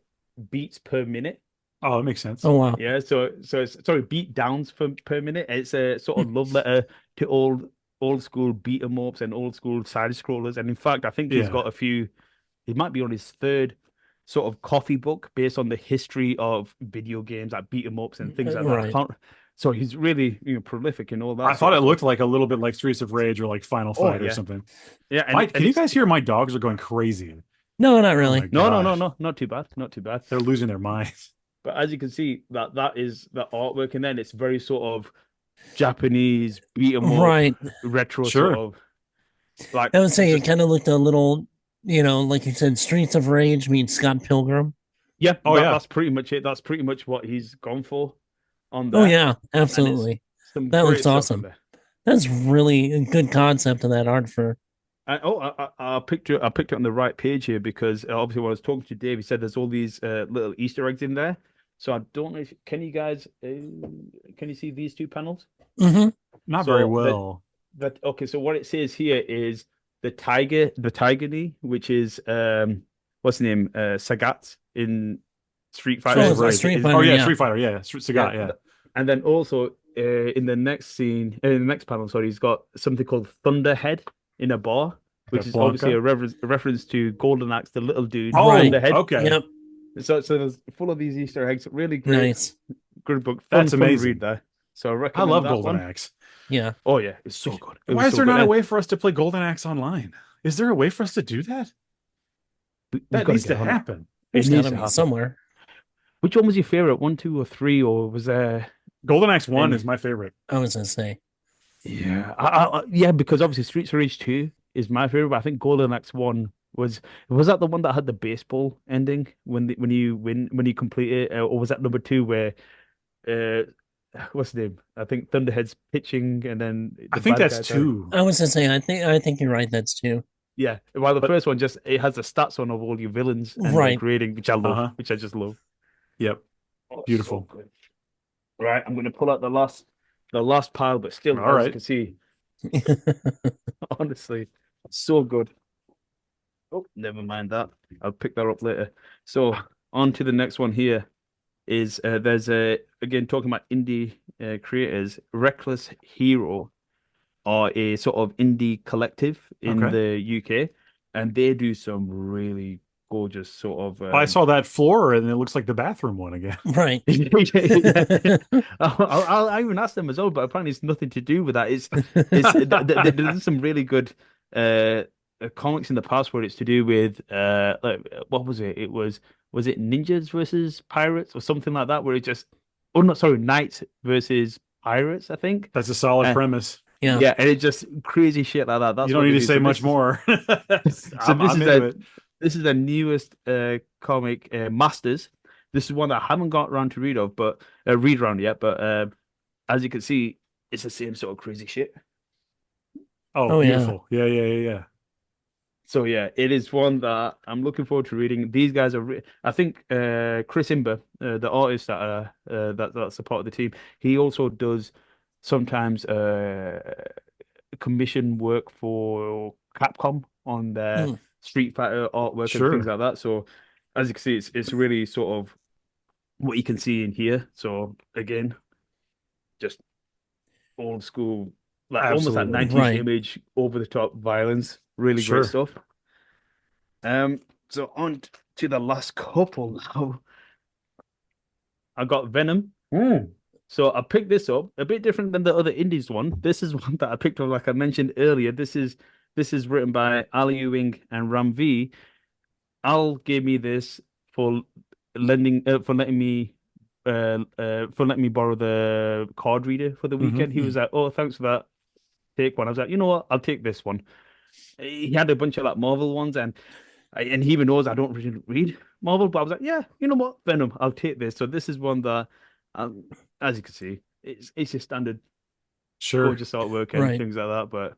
beats per minute. Oh, that makes sense. Oh wow. Yeah, so it's sorry, beat downs per minute. It's a sort of love letter to old school beat 'em ups and old school side scrollers. And in fact, I think he's Yeah. got a few. He might be on his third sort of coffee book based on the history of video games like beat 'em ups and things like that. I Right. can't. So he's really prolific in all I that thought sort it of stuff. looked like a little bit like Streets of Rage or like Final Oh Fight or yeah, something. yeah, Can and you it's guys hear my dogs are going crazy? No, not Oh my really. gosh. no, not too bad, not too bad. They're losing their minds. But as you can see, that is the artwork, and then it's very sort of Japanese beat 'em up Right. retro sort Sure. of like I would say it just kind of looked a little, like you said, Streets of Rage means Scott Pilgrim. yeah, Oh yeah. that's pretty much it. That's pretty much what he's gone for on Oh there, yeah, and it's absolutely. some That looks great stuff on awesome. there. That's really a good concept of that art for. I picked it on the right page here because obviously when I was talking to Dave, he said there's all these little Easter eggs in there. So I don't know if can you guys can you see these two panels? Hmm. Not very So well. that okay. So what it says here is the tiger knee, which is what's the name? Sagat in Street Fighter. Streets Oh, of it's a Rage. Street Oh Fighter, yeah, yeah. Street Fighter. Yeah, Yeah, Sagat. Yeah. and then also in the next scene, in the next panel, sorry, he's got something called Thunderhead in a bar, Okay, which is obviously Blanca. a reference to Golden Axe, the little dude, Right. Oh, Thunderhead. okay. Yep. So there's full of these Easter eggs. Really great, Nice. good book, That's fun read amazing. there. So I I recommend love that Golden one. Axe. Yeah. Oh yeah, it's so good. It Why was is so there good. not a And way for us to play Golden Axe online? Is there a way for us to do that? we've That got to needs get to on it. happen. It There's needs gotta to be happen. somewhere. Which one was your favorite? One, two, or three, or was there Golden Axe 1 is any? my favorite. I was gonna say. Yeah, yeah, because obviously Streets of Rage 2 is my favorite, but I think Golden Axe 1 was that the one that had the baseball ending when you win when you complete it, or was that number two where uh what's the name? I think Thunderhead's pitching and then I the think bad that's guys are 2. I was gonna say. I think you're right. That's two. yeah. While the But first one just it has the stats on of all your villains and their Right. grading, which I love, uh-huh. which I just love. Yep. Oh, so Beautiful. good. Right, I'm gonna pull out the last pile, but still, All as you right. can see, honestly, so good. Oh, never mind that. I'll pick that up later. So on to the next one here is there's a again talking about indie creators. Reckless Hero are a sort of indie collective in Okay. the UK, and they do some really gorgeous sort of I saw that floor and it looks like the bathroom one again. Right. yeah. I even asked them as well, but apparently it's nothing to do with that. It's there's some really good uh comics in the past where it's to do with like what was it? Was it ninjas versus pirates or something like that? Where it just oh no, sorry, knights versus pirates, I think. That's a solid Uh, premise. Yeah. yeah, and it just crazy shit like that. You That's don't what need they to do. say much more. So this I'm is into the it. this is the newest comic Masters. This is one that I haven't got around to read around yet. But as you can see, it's the same sort of crazy shit. Oh, Oh yeah. beautiful. Yeah, yeah, yeah, yeah. So yeah, it is one that I'm looking forward to reading. These guys I think Chris Imber, the artist that's a part of the team, he also does sometimes commission work for Capcom on their Mm. Street Fighter artwork and things Sure. like that. So as you can see, it's really sort of what you can see in here. So again, just old school, like almost that Absolutely. 90s Right. image, over the top violence. Really great Sure. stuff. So on to the last couple now. I got Venom. Mm. So I picked this up, a bit different than the other Indies one. This is one that I picked up, like I mentioned earlier. This is written by Ali Ewing and Ram V. Al gave me this for for letting me borrow the card reader for the Hmm. weekend. He was like, "Oh, thanks for that. Take one." I was like, "You know what? I'll take this one." He had a bunch of like Marvel ones, and he even knows I don't really read Marvel, but I was like, "Yeah, you know what? Venom, I'll take this." So this is one that, um, as you can see, it's your standard Sure. gorgeous artwork and Right. things like that. But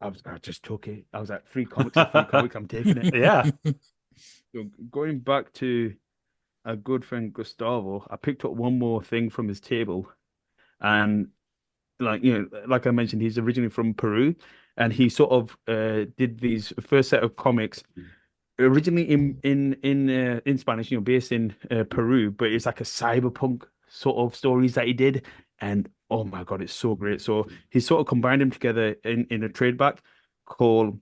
I just took it. I was like, free comics are free comics. I'm taking it. Yeah. So going back to a good friend Gustavo, I picked up one more thing from his table, and like I mentioned, he's originally from Peru, and he sort of did these first set of comics originally in Spanish, based in Peru, but it's like a cyberpunk sort of stories that he did, and oh my God, it's so great. So he sort of combined them together in a trade back called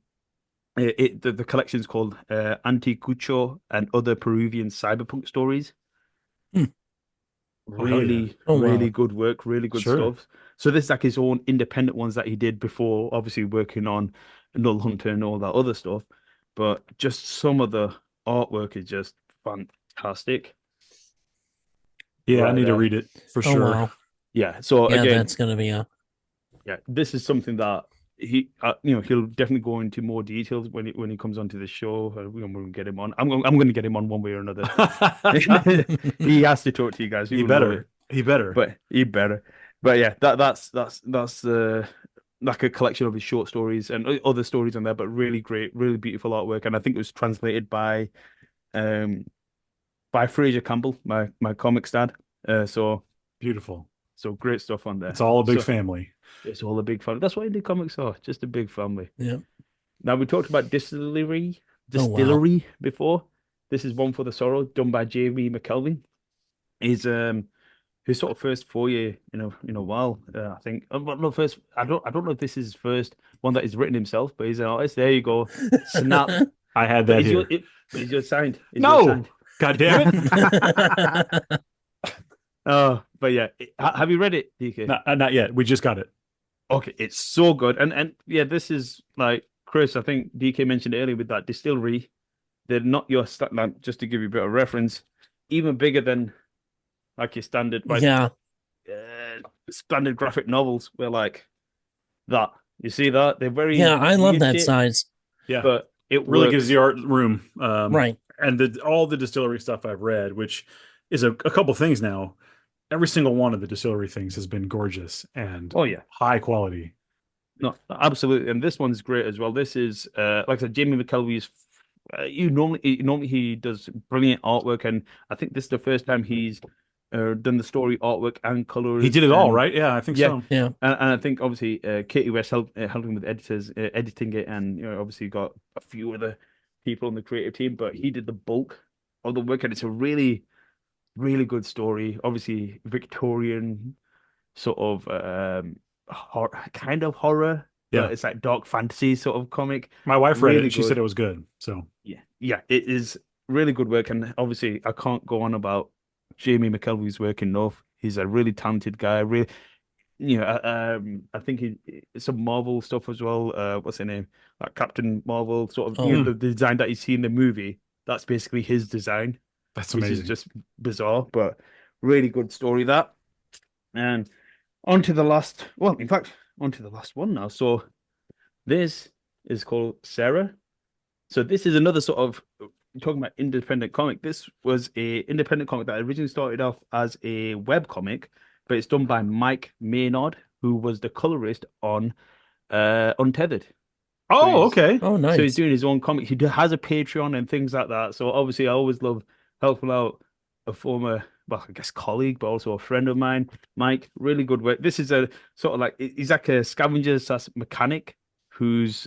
the collection's called Anticucho and Other Peruvian Cyberpunk Stories. Hmm. Oh, hell yeah. Really, Oh really wow. good work, really good Sure. stuff. So this is like his own independent ones that he did before, obviously working on Null Hunter and all that other stuff. But just some of the artwork is just fantastic. Yeah, I Right need to there. read it for Oh sure. wow. Yeah. So Yeah, again, that's gonna be a yeah, this is something that he'll definitely go into more details when he comes onto the show. We're going to get him on. I'm going to get him on one way or another. He has to talk to you guys. He He will love better. it. He better. But he better. But yeah, that's like a collection of his short stories and other stories on there, but really great, really beautiful artwork. And I think it was translated um by Fraser Campbell, my comics dad. So Beautiful. so great stuff on It's there. all a big So family. it's all a big family. That's what indie comics are, just a big family. yeah. Now we talked about Oh wow. distillery before. This is One for the Sorrow, done by Jamie McKelvey. He's his sort of first foray in a while. I think. Well, no, first. I don't know if this is his first one that he's written himself, but he's an artist. There you go. Snap. I had But that here. is yours signed? Is yours No. signed? God damn it. Oh, but yeah. Have you read it, DK? Not yet. We just got it. Okay, it's so good. And yeah, this is like Chris. I think DK mentioned earlier with that distillery. They're not your like, just to give you a bit of reference, even bigger than like your standard like yeah. standard graphic novels. Where like that. You see that? They're Yeah, very I love weird that shit, size. Yeah. but it Really gives works. the art room. Right. And all the distillery stuff I've read, which is a couple things now. Every single one of the distillery things has been gorgeous and Oh yeah. high quality. No, absolutely. And this one's great as well. This is like I said, Jamie McKelvey's normally he does brilliant artwork, and I think this is the first time he's done the story artwork and He colors did it all, and right? Yeah, I think yeah. so. Yeah. And I think obviously Katie West helping with editors editing it, and obviously got a few other people on the creative team, but he did the bulk of the work, and it's a really really good story. Obviously Victorian sort of kind of horror, Yeah. but it's like dark fantasy sort of comic. My wife read it Really and she said good. it was good. So Yeah, yeah, it is really good work. And obviously, I can't go on about Jamie McKelvey's work enough. He's a really talented guy. Really, I think some Marvel stuff as well. What's her name? Like Captain Marvel, sort of. Oh. The design that you see in the movie. That's basically his design, that's which is amazing. just bizarre, but really good story that. And on to the last. Well, in fact, on to the last one now. So this is called Sarah. So this is another sort of talking about independent comic. This was a independent comic that originally started off as a web comic, but it's done by Mike Maynard, who was the colorist on Untethered. So Oh, okay. Oh, he's nice. doing his own comic. Has a Patreon and things like that. So obviously, I always love helping out a former, well, I guess colleague, but also a friend of mine. Mike, really good work. This is a sort of like he's like a scavenger slash mechanic who's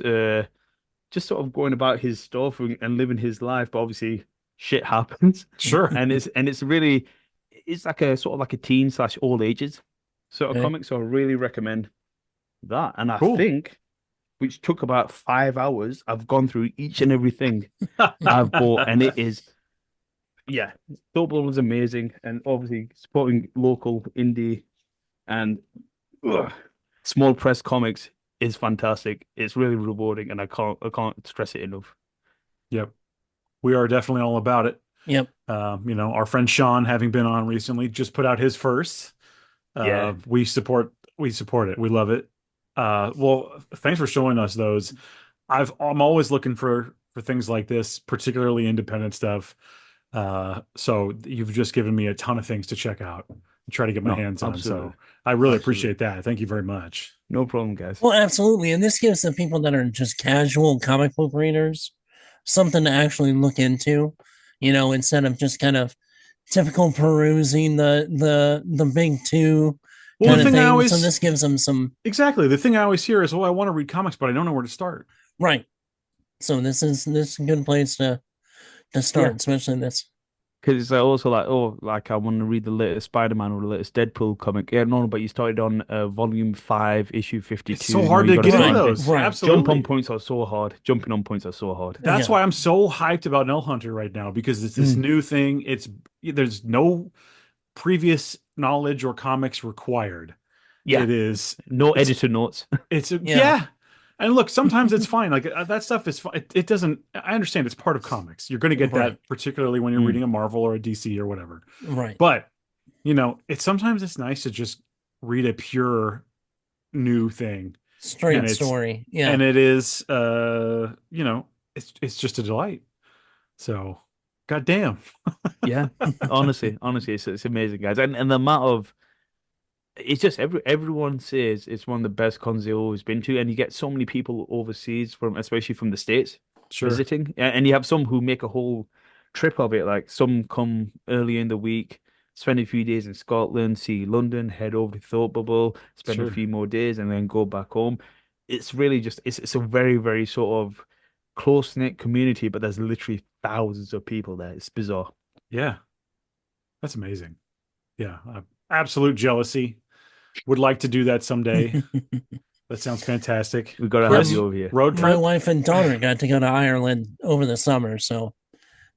just sort of going about his stuff and living his life, but obviously shit happens, Sure. and it's really it's like a sort of like a teen slash all ages sort of Okay. comic. So I really recommend that. And I Cool. think, which took about 5 hours, I've gone through each and everything I've bought, and it is yeah, Double was amazing, and obviously supporting local indie and ugh, small press comics is fantastic. It's really rewarding, and I can't stress it enough. Yep. We are definitely all about it. Yep. Our friend Sean, having been on recently, just put out his first. Yeah, We support it. We love it. Well, thanks for showing us those. I'm always looking for things like this, particularly independent stuff. So you've just given me a ton of things to check out and try to get my no, hands on. absolutely, So I really absolutely, appreciate that. Thank you very much. no problem, guys. Well, absolutely. And this gives the people that are just casual comic book readers something to actually look into, instead of just kind of typical perusing the big two Well, kind the of thing I thing. So always this gives them some exactly the thing I always hear is, "Oh, I want to read comics, but I don't know where to start." right. So this is a good place to to start, especially this. Because it's also like, oh, like I want to read the latest Spider-Man or the latest Deadpool comic. Yeah, no, but you started on volume 5, issue It's 52. so No, hard you to got to get into find Right, it. those. right. Jump on Absolutely. points are so hard. Jumping on points are so hard. That's Yeah. why I'm so hyped about Null Hunter right now because it's this Mm. new thing. There's no previous knowledge or comics required. Yeah, no It's editor notes. Yeah. yeah. And look, sometimes it's fine. Like that stuff is fine. It doesn't. I understand it's part of comics. You're going to get Right. that, particularly when you're Mm. reading a Marvel or a DC or whatever. Right. But it's nice to just read a pure new thing, and Straight story. Yeah. it is it's just a delight. So, goddamn. Yeah, honestly, it's amazing, guys. And the amount of it's just everyone says it's one of the best cons they've always been to, and you get so many people overseas from, especially from the States, Sure, visiting, and you have some who make a whole trip of it. Like some come early in the week, spend a few days in Scotland, see London, head over to Thought Bubble, spend a sure. few more days, and then go back home. It's really just it's a very very sort of close knit community, but there's literally thousands of people there. It's bizarre. Yeah, that's amazing. Yeah, absolute jealousy. Would like to do that someday. That sounds fantastic. We got to have Chris, you over here. road My trip? wife and daughter got to go to Ireland over the summer, so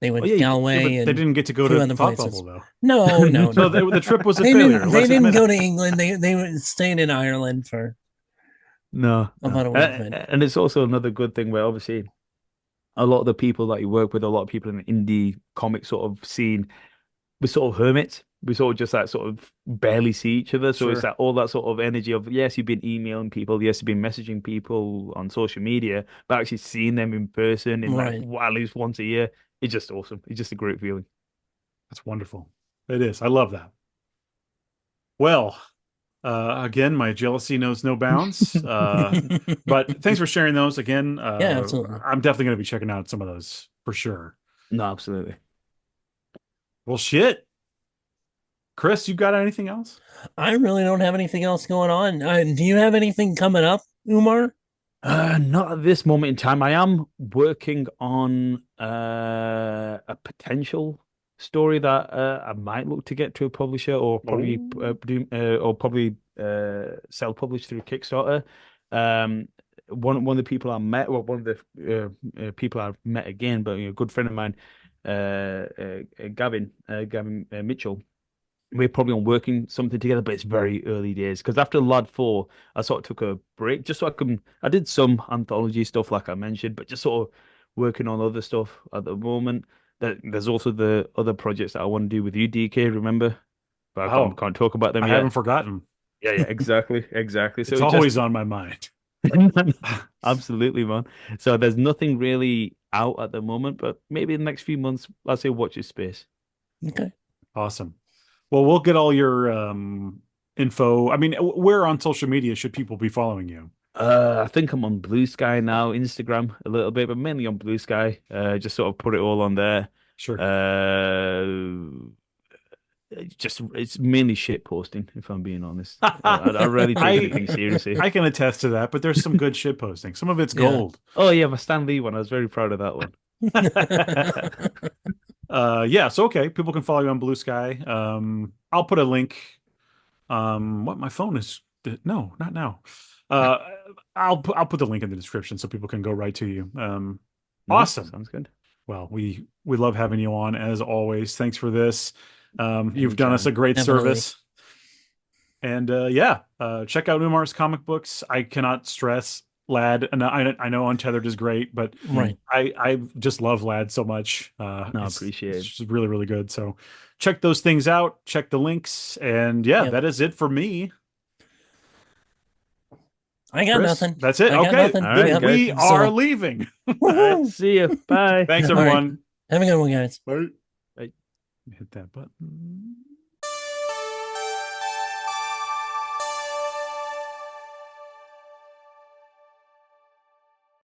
they Oh went to yeah, Yeah, Galway but they and didn't get to a go few to other Thought places. Bubble though. No, no, So no. the trip was a They failure. didn't. They Let's didn't admit go it. to England. They stayed in Ireland for no, about no. a week. But And it's also another good thing where obviously a lot of the people that you work with, a lot of people in the indie comic sort of scene, we're sort of hermits. We sort of just like sort of barely see each other. So it's Sure, like all that sort of energy of yes, you've been emailing people, yes, you've been messaging people on social media, but actually seeing them in person in like right. at least once a year, it's just awesome. It's just a great feeling. that's wonderful. It is. I love that. Well, again, my jealousy knows no bounds. But thanks for sharing those again. Yeah, absolutely. I'm definitely going to be checking out some of those for sure. No, absolutely. Well, shit. Chris, you got anything else? I really don't have anything else going on. Do you have anything coming up, Umar? Not at this moment in time. I am working on a potential story that I might look to get to a publisher or probably Oh, self-publish through Kickstarter. Um, one of the people I met, well, one of the people I've met again, but a good friend of mine, Gavin Mitchell. We're probably on working something together, but it's very early days. Because after Lad 4, I sort of took a break just so I could. I did some anthology stuff, like I mentioned, but just sort of working on other stuff at the moment. There's also the other projects that I want to do with you, DK, remember? But oh, can't talk about them I haven't yet. forgotten. Yeah, exactly, exactly. So It's it's just always on my mind. absolutely, man. So there's nothing really out at the moment, but maybe in the next few months, I'll say watch your space. Okay. Awesome. Well, we'll get all your info. I mean, where on social media should people be following you? I think I'm on Bluesky now, Instagram a little bit, but mainly on Bluesky. Just sort of put it all on there. Sure. Just it's mainly shit posting, if I'm being honest. I rarely take anything seriously. I can attest to that, but there's some good shit posting. Some of it's Yeah. gold. Oh yeah, my Stan Lee one. I was very proud of that one. Yeah, so okay, people can follow you on Blue Sky. I'll put a link. What my phone is no, not now. Uh I'll put the link in the description so people can go right to you. No, Awesome. sounds good. Well, we love having you on as always. Thanks for this. You've done us a Anytime. great Definitely. service. And check out Umar's comic books. I cannot stress Lad, and I know Untethered is great, but Right. I just love Lad so much. No, I appreciate it's it. just really, really good. So check those things out, check the links, and Yep. that is it for me. I got Chris, nothing. that's it. I got Okay. nothing. All right, Yep. guys. We So- are leaving. All right, see you. Bye. Thanks, All right. everyone. Have a good one, guys. Bye. Bye. Hit that button.